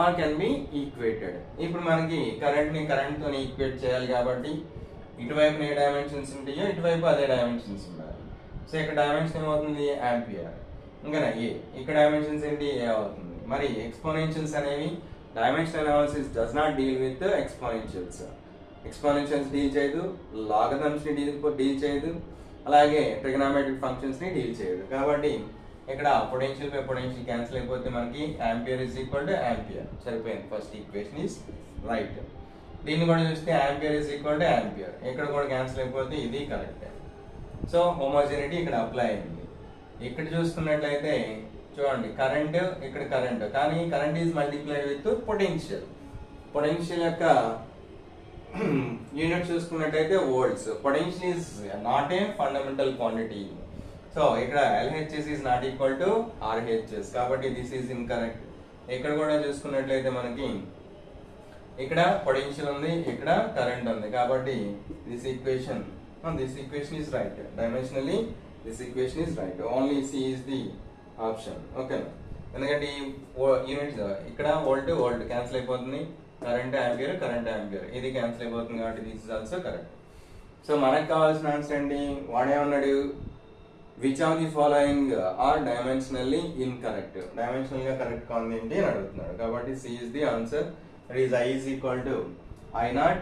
Speaker 1: or can be equated. ఇప్పుడు మనకి కరెంట్ తో ఈక్వేట్ చేయాలి కాబట్టి ఇటువైపు ఏ డైమెన్షన్స్ ఉంటాయో ఇటువైపు అదే డైమెన్షన్స్ ఉండాలి. సో ఇక్కడ డైమెన్షన్ ఏమవుతుంది, యాంపియర్. ఇంకా ఏ ఇక్కడ డైమెన్షన్స్ ఏంటి, ఏ అవుతుంది. మరి ఎక్స్పోనెన్షియల్స్ అనేవి dimensional analysis does not deal with exponentials deal చేయదు, లాగరిథమ్స్ ని డీల్ చేయదు, అలాగే ట్రిగనామెట్రిక్ ఫంక్షన్స్ ని డీల్ చేయదు. కాబట్టి ఇక్కడ పొటెన్షియల్ బై పొటెన్షియల్ క్యాన్సిల్ అయిపోతే మనకి ampere is equal to ampere. సరిపోయింది, ఫస్ట్ ఈక్వేషన్ ఇస్ రైట్. దీన్ని కూడా చూస్తే ampere is equal to ampere, ఇక్కడ కూడా క్యాన్సిల్ అయిపోతే ఇది కరెక్ట్. సో హోమోజెనిటీ ఇక్కడ అప్లై అయింది. ఇక్కడ చూసుకున్నట్లయితే చూడండి, కరెంట్ ఇక్కడ కరెంట్, కానీ current is multiplied with potential యొక్క యూనిట్ చూసుకున్నట్లయితే volts. Potential is not a fundamental quantity. So ఇక్కడ LHS is not equal to RHS, కాబట్టి దిస్ ఈజ్ ఇన్కరెక్ట్. ఇక్కడ కూడా చూసుకున్నట్లయితే మనకి ఇక్కడ పొటెన్షియల్ ఉంది, ఇక్కడ కరెంట్ ఉంది, కాబట్టి this equation is right. Dimensionally this equation is right. Only C is the option. ఓకేనా, ఎందుకంటే ఈ యూనిట్స్ ఇక్కడ వోల్ట్ క్యాన్సిల్ అయిపోతుంది, కరెంట్ యాంపియర్ ఇది క్యాన్సిల్ అయిపోతుంది, కాబట్టి this is also correct. So మనకు కావాల్సిన ఆన్సర్ ఏంటి, వాడేమన్నాడు, which of the following are dimensionally incorrect. Dimensional గా కరెక్ట్ కాదు ఏంటి అని అడుగుతున్నాడు, కాబట్టి C is the answer. That is I is equal to I0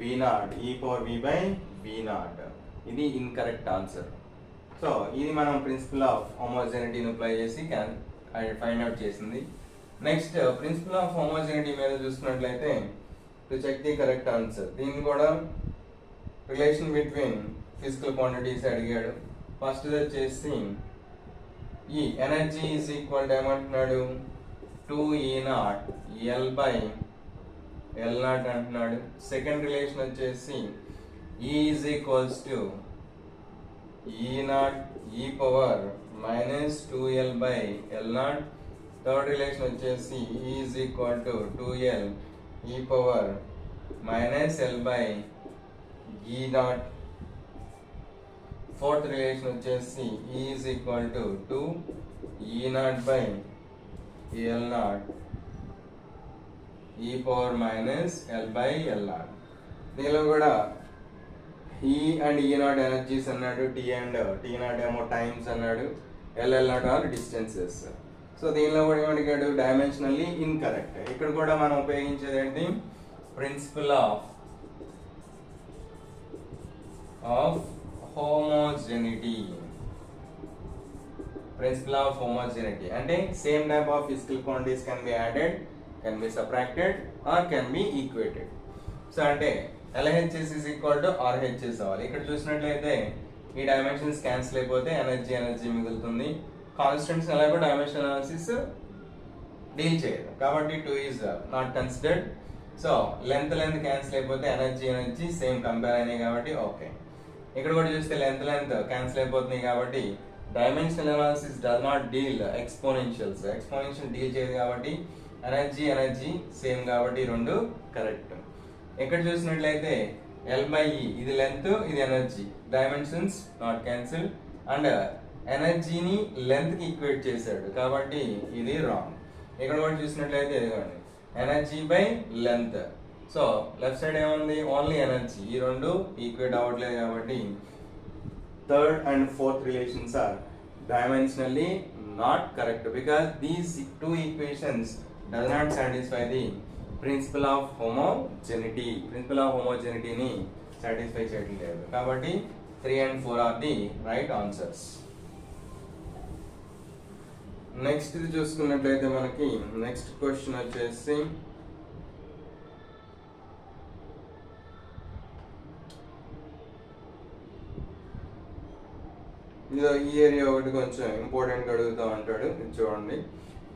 Speaker 1: V0 e power V by V0. ఇది ఇన్కరెక్ట్ ఆన్సర్. సో ఇది మనం ప్రిన్సిపల్ ఆఫ్ హోమోజెనిటీని అప్లై చేసి ఫైండ్ అవుట్ చేసింది. నెక్స్ట్ ప్రిన్సిపల్ ఆఫ్ హోమోజెనిటీ మీద చూసుకున్నట్లయితే to check the correct answer. దీన్ని కూడా రిలేషన్ బిట్వీన్ ఫిజికల్ క్వాంటిటీస్ అడిగాడు. ఫస్ట్ వచ్చేసి ఈ ఎనర్జీ ఈజ్ ఈక్వల్ టు ఏమంటున్నాడు, 2E0 L by L0 అంటున్నాడు. సెకండ్ రిలేషన్ వచ్చేసి E is equals to E0 e power minus 2L by L0. Third relation వచ్చేసి E is equal to 2L e power minus L by E0. Fourth relation వచ్చేసి E is equal to 2E0 by L0 e power minus L by L0. దీనిలో కూడా E and E0 energies అన్నాడు, T and T0 ఏమో times అన్నాడు, L0 are distances. So దీనిలో కూడా ఏమడిగాడు, dimensionally incorrect. ఇక్కడ కూడా మనం ఉపయోగించేది ఏంటి, ప్రిన్సిపల్ ఆఫ్ హోమోజెనిటీ. అంటే same type of physical quantities can be added, can be subtracted or can be equated. So అంటే LHS is equal to RHS అవ్వాలి. ఇక్కడ చూసినట్లయితే ఈ డైమెన్షన్స్ క్యాన్సిల్ అయిపోతే ఎనర్జీ మిగులుతుంది. కాన్స్టెంట్స్ ఎలాగో డైమెన్షనల్ అనాలిసిస్ డీల్ చేయదు, కాబట్టి 2 is not considered. So length cancel అయిపోతే ఎనర్జీ సేమ్ కంపేర్ అయినాయి కాబట్టి ఓకే. ఇక్కడ కూడా చూస్తే లెంత్ క్యాన్సిల్ అయిపోతున్నాయి కాబట్టి dimensional analysis does not deal exponential deal చేయదు, కాబట్టి ఎనర్జీ సేమ్, కాబట్టి రెండు కరెక్ట్. ఇక్కడ చూసినట్లయితే L by E ఇది లెంత్, ఇది energy, dimensions not cancel, and ఎనర్జీని లెంత్ కి ఈక్వేట్ చేశాడు, కాబట్టి ఇది రాంగ్. ఇక్కడ కూడా చూసినట్లయితే ఇదిగోండి energy by length. So left side ఏముంది, ఓన్లీ ఎనర్జీ, ఈ రెండు ఈక్వేట్ అవ్వట్లేదు, కాబట్టి third and fourth relations are dimensionally not correct because these two equations does not satisfy the principle of homogeneity. Principle of homogeneity ni satisfy cheyaledu kabatti 3 and 4 are the right answers. Next ఇది చూసుకున్నట్లయితే మనకి next question వచ్చేసి ఈ area ఒకటి కొంచెం important అడుగుతూ ఉంటాడు, ఇది చూడండి.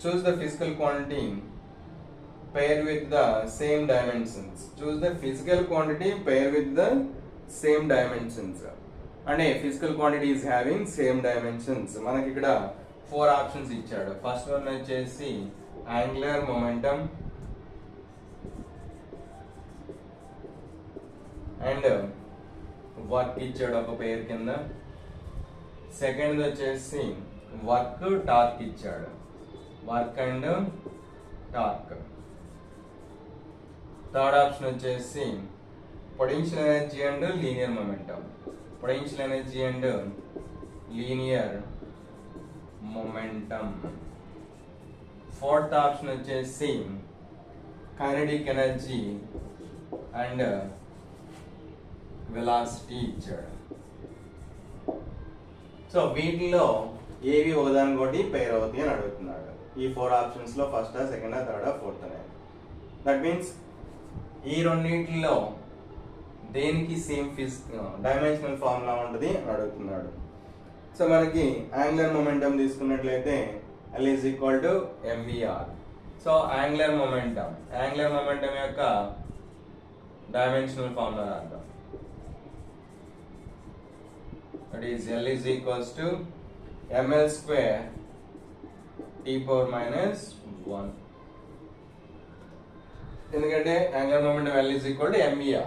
Speaker 1: Choose the physical quantity pair with the same dimensions. Choose the physical quantity pair with the same dimensions. అంటే physical quantity is having same dimensions. మనకి ఇక్కడ 4 ఆప్షన్స్ ఇచ్చాడు. ఫస్ట్ వన్ వచ్చేసి angular momentum అండ్ వర్క్ ఇచ్చాడు ఒక pair కింద. Second వచ్చేసి work torque ఇచ్చాడు, work and torque. Third option వచ్చేసి potential energy and linear momentum, potential energy and linear momentum. Fourth option వచ్చేసి కైనెటిక్ ఎనర్జీ అండ్ వెలాసిటీ ఇచ్చాడు. So వీటిలో ఏవి ఒకదాని ఒకటి పేర్ అవుతాయి అని అడుగుతున్నాడు. ఈ 4 ఆప్షన్స్ లో ఫస్ట్, సెకండ్, థర్డ్, ఫోర్త్ అనేది. దట్ మీన్స్ ఈ రెండింటిలో దేనికి సేమ్ డైమెన్షనల్ ఫార్ములా ఉంటుంది అని అడుగుతున్నాడు. సో మనకి యాంగులర్ మొమెంటం తీసుకున్నట్లయితే L is equal to mvr. So angular momentum యొక్క డైమెన్షనల్ ఫార్ములా రాద్దాం. That is L is equals to ml square t power minus 1. ఎందుకంటే angular momentum L is equal to mvr,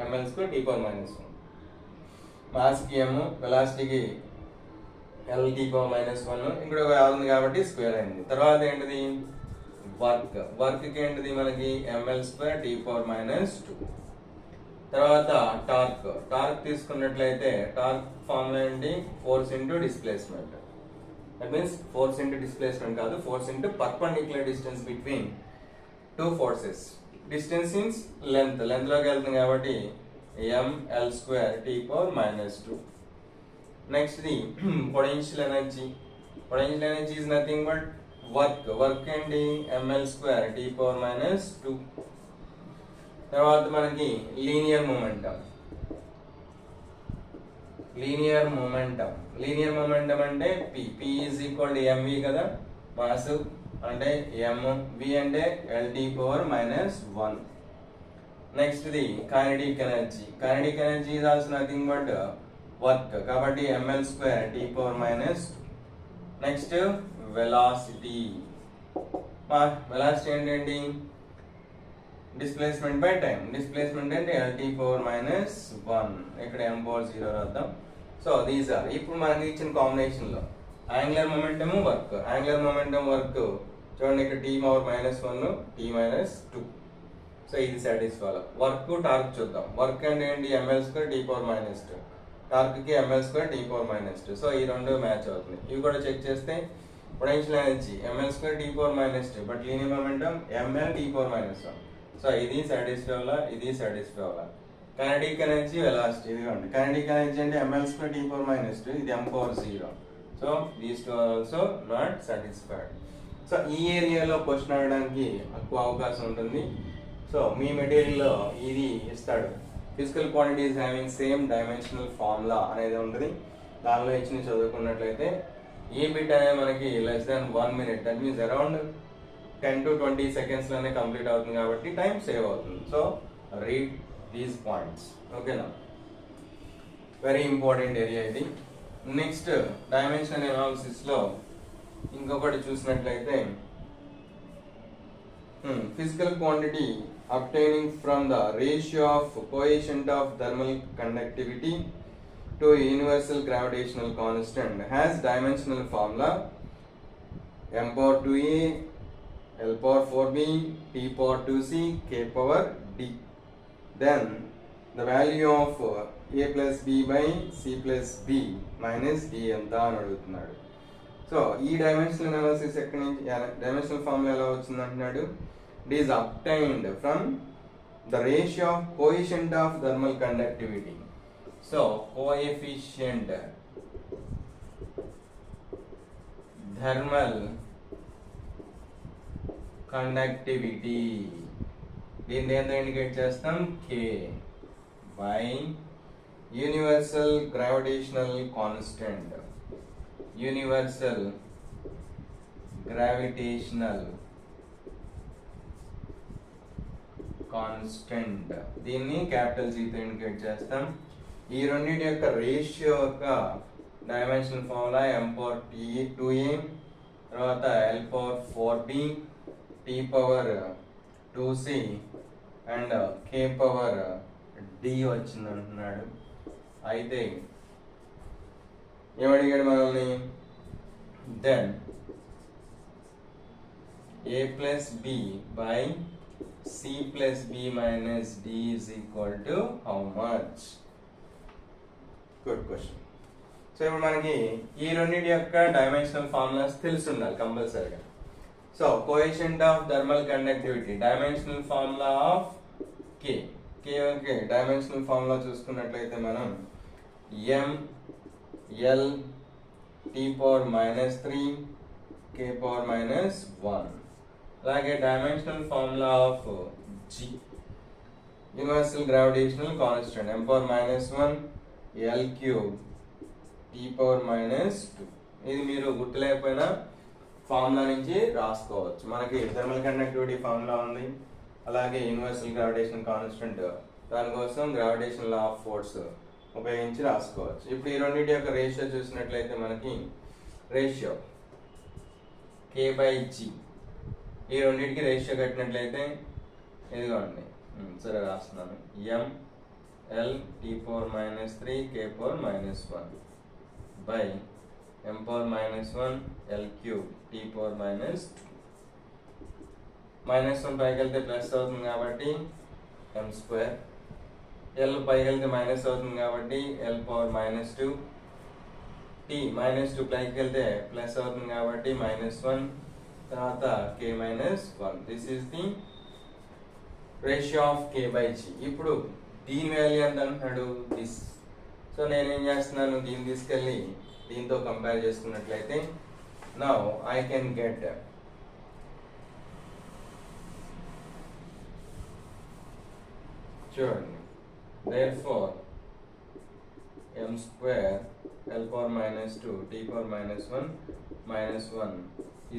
Speaker 1: ml square t power minus 1. Mass కి m, వెలాసిటీకి L t power minus 1, ఇక్కడ ఒక ఉంది కాబట్టి square అయింది. తర్వాత ఏంటిది వర్క్ కి ఏంటిది మనకి ml square t power minus 2. తర్వాత టార్క్ తీసుకున్నట్లయితే టార్క్ ఫార్ములా ఏంటి, force into displacement. That means force into displacement కాదు, force into perpendicular distance between two forces. Distance means length లోకి వెళ్తుంది కాబట్టి ml square t power minus 2. Next the potential energy is nothing but work ఏంటి ml square t power minus 2. తర్వాత మనకి linear momentum అంటే p is equal to mv కదా, mass అంటే m, v అంటే L t power minus 1. Next the kinetic energy is also nothing but work కాబట్టి ml square t power minus 2. Next velocity ఏంటండి, displacement by time. Displacement అంటే L t power minus 1, ఇక్కడ m power 0 రాద్దాం. So these are ఇప్పుడు మనకి ఇచ్చిన combination లో angular momentum work చూడండి, ఇక్కడ t power minus 1, t minus 2. So ఇది సాటిస్ఫై. వర్క్ టార్క్ చూద్దాం. వర్క్ అంటే ఏంటి ml square t power minus 2, torque కి ml square t power minus 2. So ఈ రెండు మ్యాచ్ అవుతుంది. ఇవి కూడా చెక్ చేస్తే potential energy ml square t power minus 2, but linear momentum ml t power minus 1. So ఇది సాటిస్ఫై అవ్వాలి. కైనెటిక్ ఎనర్జీ, వెలాసిటీ ఇదిగోండి. కైనెటిక్ ఎనర్జీ అంటే ml square t power minus 2, ఇది m power 0. సో these two are also not satisfied. So ఈ ఏరియాలో question అడగడానికి ఎక్కువ అవకాశం ఉంటుంది. సో మీ మెటీరియల్లో ఇది ఇస్తాడు, physical quantities having same dimensional formula అనేది ఉంటుంది. దానిలో ఇచ్చిన చదువుకున్నట్లయితే ఈ బిట్ అనేది మనకి less than 1 minute, that means around 10 to 20 seconds లోనే కంప్లీట్ అవుతుంది కాబట్టి టైం సేవ్ అవుతుంది. సో రీడ్ దీస్ పాయింట్స్, ఓకేనా. వెరీ ఇంపార్టెంట్ ఏరియా ఇది. నెక్స్ట్ డైమెన్షనల్ అనాలిసిస్ లో ఇంకొకటి చూసినట్లయితే physical quantity obtaining from the ratio of coefficient of thermal conductivity to universal gravitational constant has dimensional formula m power 2a, L power 4b, t power 2c, k power d. Then the value of a plus b by c plus b minus d ఎంత అని అడుగుతున్నాడు. So ఈ dimensional analysis ఎక్కడి నుంచి, dimensional formula ఎలా వచ్చింది అంటున్నాడు. It is obtained from the ratio of coefficient of thermal conductivity. So coefficient thermal conductivity, దీన్ని దేంతో ఇండికేట్ చేస్తాం, k by universal gravitational constant, universal gravitational constant, దీన్ని క్యాపిటల్ జీతో ఇండికేట్ చేస్తాం. ఈ రెండింటి యొక్క రేషియో యొక్క dimensional formula m power 2a, తర్వాత l power 4b, t power 2c and k power d వచ్చింది అంటున్నాడు. అయితే ఏమడిగాడు మనల్ని, then a plus b by c plus b minus d is equal to how much? Good question. So ఇప్పుడు మనకి ఈ రెండింటి యొక్క డైమెన్షనల్ ఫార్ములాస్ తెలిసి ఉండాలి కంపల్సరీగా. So coefficient of thermal conductivity, dimensional formula of k, dimensional formula చూసుకున్నట్లయితే మనం m l t power minus 3 k power minus 1. అలాగే dimensional formula of G, universal gravitational constant m power minus 1 l cube t power minus 2. ఇది మీరు గుర్తులేకపోయినా formula నుంచి రాసుకోవచ్చు. మనకి thermal conductivity formula ఉంది, అలాగే యూనివర్సల్ గ్రావిటేషనల్ కాన్స్టెంట్, దానికోసం గ్రావిటేషనల్ లా ఆఫ్ ఫోర్స్ ఉపయోగించి రాసుకోవచ్చు. ఇప్పుడు ఈ రెండింటి యొక్క రేషియో చూసినట్లయితే మనకి రేషియో k బై g, ఈ రెండింటికి రేషియో కట్టినట్లయితే ఇదిగోండి, సరే రాస్తున్నాను, m l t power minus 3 k power minus 1 by m power minus 1 l cube t power minus 2. Minus 1 పైకి వెళ్తే ప్లస్ అవుతుంది కాబట్టి m స్క్వేర్, l పైకి వెళ్తే మైనస్ అవుతుంది కాబట్టి l power minus 2, t minus 2 పైకి వెళ్తే ప్లస్ అవుతుంది కాబట్టి మైనస్ 1, తర్వాత k minus 1. This is the ratio of k by g. ఇప్పుడు దీని వాల్యూ ఎంత అంటున్నాడు, దిస్. సో నేనేం చేస్తున్నాను, దీన్ని తీసుకెళ్ళి దీంతో కంపేర్ చేసుకున్నట్లయితే నౌ ఐ కెన్ గెట్ చూడండి, therefore m square l power minus 2 t power minus 1 minus 1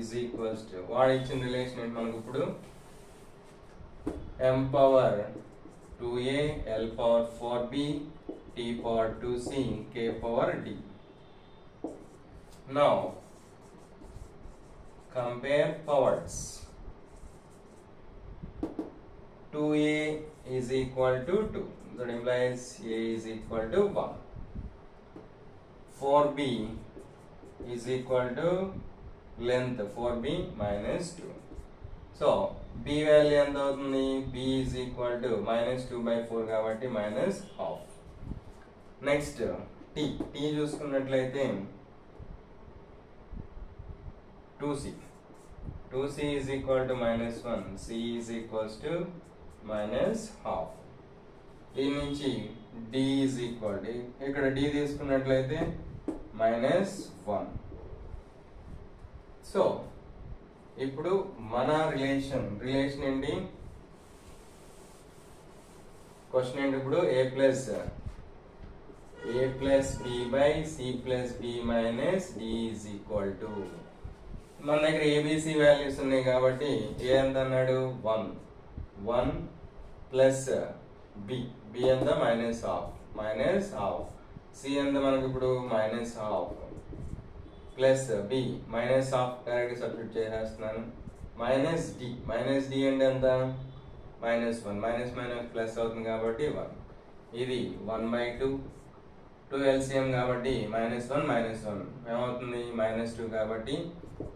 Speaker 1: is equals to, వాడు ఇచ్చిన రిలేషన్ ఏంటి మనకు ఇప్పుడు, m power 2a l power 4b t power 2c k power d. Now compare powers. 2a is equal to 2, that implies a is equal to 1. 4b is equal to length 4b minus 2. So b value ఎంత అవుతుంది, b is equal to minus 2 by 4 కాబట్టి minus half. Next t చూసుకున్నట్లయితే 2c is equal to minus 1, c is equals to minus half. దీని నుంచి d is equal to, ఇక్కడ d తీసుకున్నట్లయితే minus 1. So ఇప్పుడు మన రిలేషన్ ఏంటి, క్వశ్చన్ ఏంటి ఇప్పుడు, a plus b by c plus b minus d is equal to, మన దగ్గర ఏబిసి వాల్యూస్ ఉన్నాయి కాబట్టి a ఎంత అన్నాడు 1 ప్లస్ b ఎంత మైనస్ హాఫ్, c ఎంత మనకి ఇప్పుడు minus half, plus b minus half direct substitute చేసేస్తున్నాను, మైనస్ d అంటే ఎంత మైనస్ 1, మైనస్ ప్లస్ అవుతుంది కాబట్టి 1. ఇది 1/2, 2 LCM కాబట్టి మైనస్ 1 ఏమవుతుంది, మైనస్ 2 కాబట్టి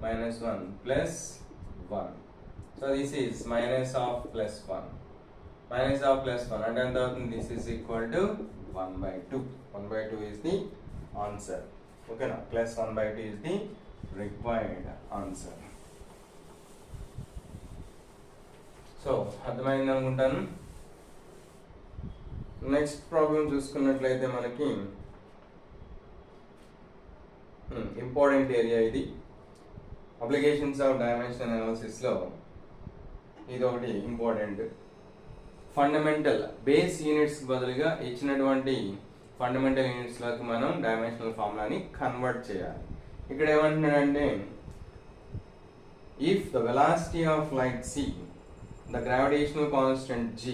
Speaker 1: minus 1 plus 1. So this is minus half plus 1, minus half plus 1 అంటే ఎంత అవుతుంది, this is equal to 1/2. 1/2 is the answer. Okay, now plus 1/2 is the required answer. So అర్థమైంది అనుకుంటాను. నెక్స్ట్ ప్రాబ్లం చూసుకున్నట్లయితే మనకి ఇంపార్టెంట్ ఏరియా ఇది, applications of dimension అనాలిసిస్లో ఇది ఒకటి ఇంపార్టెంట్. ఫండమెంటల్ బేస్ యూనిట్స్ బదులుగా ఇచ్చినటువంటి ఫండమెంటల్ యూనిట్స్లోకి మనం డైమెన్షనల్ ఫార్ములాని కన్వర్ట్ చేయాలి. ఇక్కడ ఏమంటున్నాడంటే if the velocity of light c, the gravitational constant g,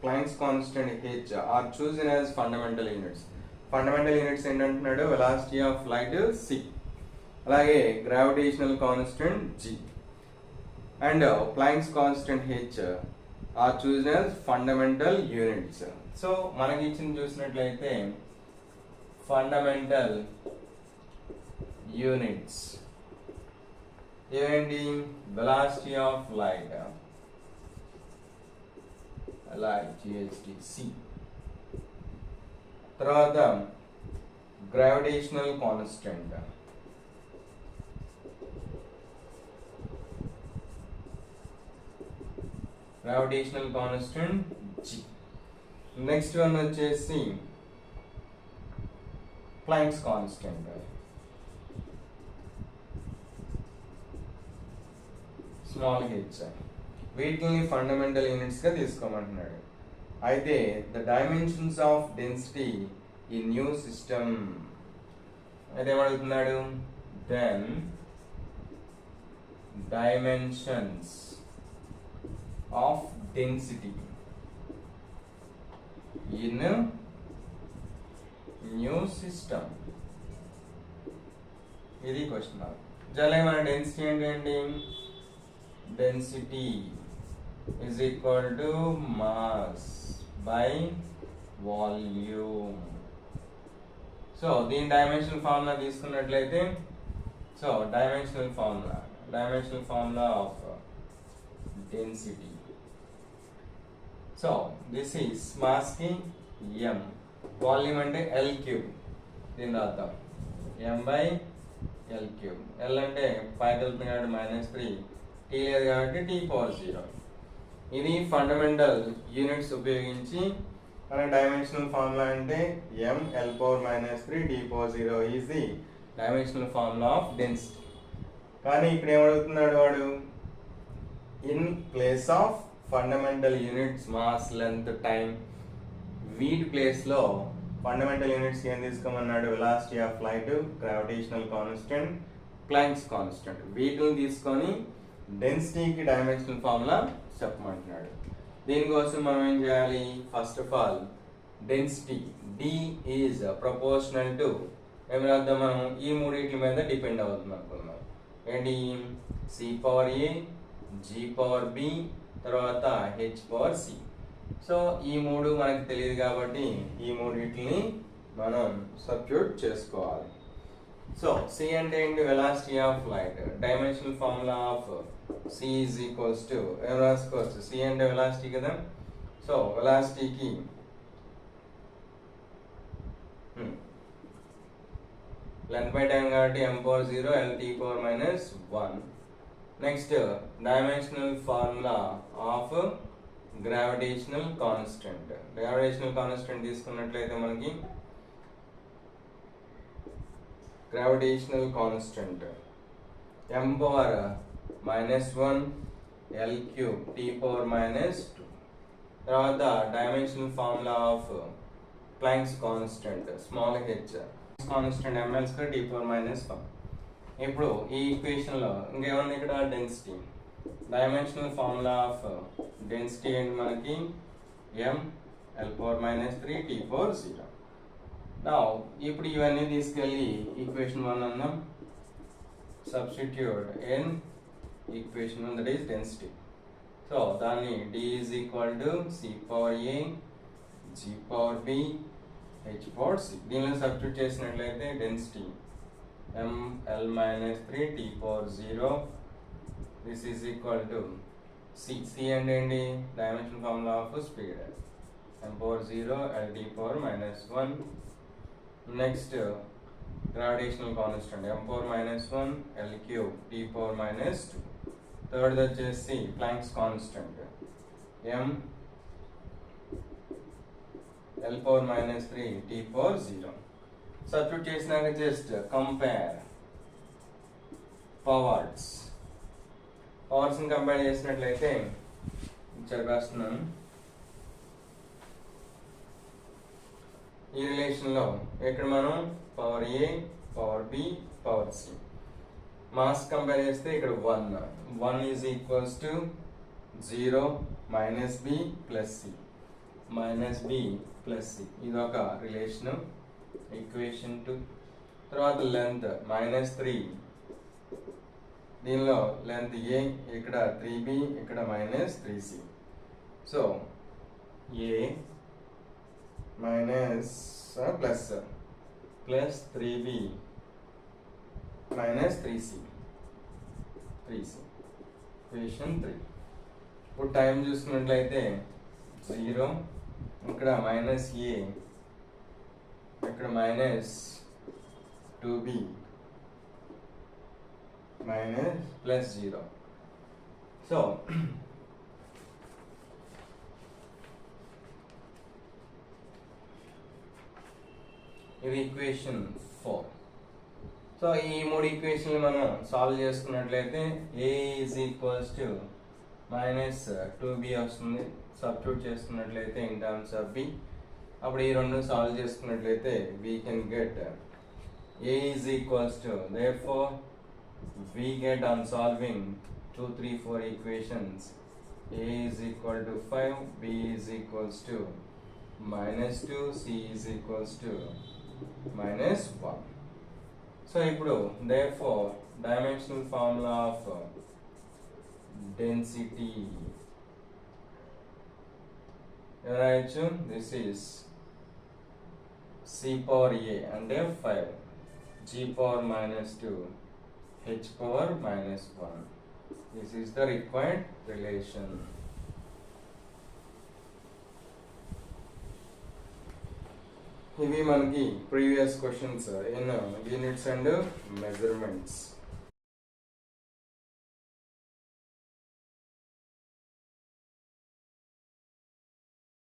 Speaker 1: Planck's constant h are chosen as fundamental units. Fundamental units ఏంటంటున్నాడు? వెలాసిటీ ఆఫ్ లైట్ c, అలాగే gravitational constant g and Planck's constant h are chosen as fundamental units. So మనకి ఇచ్చింది చూసినట్లయితే fundamental units ఏమేంటి? Velocity of light GHT, తర్వాత gravitational constant, G. Next one వచ్చేసి Planck's constant, small h. వీటిని fundamental units గా తీసుకోమంటున్నాడు. అయితే ద డైమెన్షన్స్ ఆఫ్ డెన్సిటీ ఈ న్యూ సిస్టమ్ అయితే ఏమడుగుతున్నాడు? Then dimensions of density in new system, ఇది క్వశ్చన్ మార్క్. జలే మన డెన్సిటీ ఏంటి? Density is equal to mass by volume. So దీని డైమెన్షనల్ ఫార్ములా తీసుకున్నట్లయితే, so dimensional formula of density. So this is mass కి m, volume అంటే l cube, దీని రాద్దాం m by l cube. l అంటే పైకి వెళ్తుంది కాబట్టి -3, t లేదు కాబట్టి t పవర్ 0. ఇది ఫండమెంటల్ యూనిట్స్ ఉపయోగించి మన డైమెన్షనల్ ఫార్ములా అంటే m l power -3 t power 0 is the dimensional formula of density. కానీ ఇక్కడ ఏమడుగుతున్నాడు వాడు? In place of fundamental units mass length time, వీటి ప్లేస్లో ఫండమెంటల్ యూనిట్స్ ఏం తీసుకోమన్నాడు? Velocity of light, gravitational constant, Planck's constant, వీటిని తీసుకొని డెన్సిటీకి డైమెన్షనల్ ఫార్ములా చెప్పమంటున్నాడు. దీనికోసం మనం ఏం చేయాలి? First of all density D is proportional to ఏమి రాద్దాం మనం? ఈ మూడింటి మీద డిపెండ్ అవుతుంది అనుకున్నాం. ఏంటి? C power A, G power B, తర్వాత H పవర్ C. సో ఈ మూడు మనకు తెలియదు కాబట్టి ఈ మూడింటిని మనం సబ్స్టిట్యూట్ చేసుకోవాలి. సో C అంటే ఏంటి? Velocity of light. Dimensional formula of C is equals to ఏం రాసుకోవచ్చు? C అంటే వెలాసిటీ కదా. సో వెలాసిటీకి లెంత్ బై టైం కాబట్టి m power 0 l t power -1. Next dimensional formula of gravitational constant. Gravitational constant తీసుకున్నట్లయితే మనకి gravitational constant m power -1 l cube t power -2. తర్వాత dimensional formula of planks constant small h, constant ml square t power -1. ఇప్పుడు ఈ equation లో ఇంకేముంది? ఇక్కడ density. Dimensional formula of density ఏంటి మనకి? m l power -3 t power 0. Now ఇప్పుడు ఇవన్నీ తీసుకెళ్ళి ఈక్వేషన్ 1 అన్నాం. Substitute in equation 1, that is density. So దాన్ని D is equal to C power A, G power B, H power C. దీనిలో substitute చేసినట్లయితే density m l -3 t power 0. This is equal to C. C అంటే ఏంటి? Dimensional formula of speed. m power 0 l t power -1. Next gravitational constant m power -1 l cube t power -2. Third వచ్చేసి Planck's constant m l power -3 t power 0. Substitute చేసినాక just compare powers ని compare చేసినట్లయితే చదివేస్తున్నాను. ఈ రిలేషన్లో ఇక్కడ మనం power a, power b, power c mass compare చేస్తే ఇక్కడ 1 is equals to 0 minus b plus c, minus b plus C, ఇది ఒక రిలేషన్ ఈక్వేషన్ 2. తర్వాత లెంత్ -3, దీనిలో లెంత్ ఏ, ఇక్కడ 3b, ఇక్కడ -3c. So a minus plus 3b -3c, equation 3. ఇప్పుడు time చూసుకున్నట్లయితే 0, ఇక్కడ మైనస్ ఏ, ఇక్కడ -2b ప్లస్ 0. సో ఇది ఈక్వేషన్ 4. సో ఈ మూడు ఈక్వేషన్లు మనం సాల్వ్ చేసుకున్నట్లయితే ఏ ఈజ్ ఈక్వల్స్ టు -2b వస్తుంది. సబ్స్టిట్యూట్ చేసుకున్నట్లయితే ఇన్ టర్మ్స్ ఆఫ్ b, అప్పుడు ఈ రెండు సాల్వ్ చేసుకున్నట్లయితే we can get a is equals to, therefore we get on solving 2, 3, 4 equations, a is equal to 5, b is equals to -2, c is equals to -1. So ఇప్పుడు therefore dimensional formula of density రాయొచ్చు. This is c power a అంటే 5, g power -2, h power -1. This is the required relation. ఇవి మనకి previous questions in units and measurements.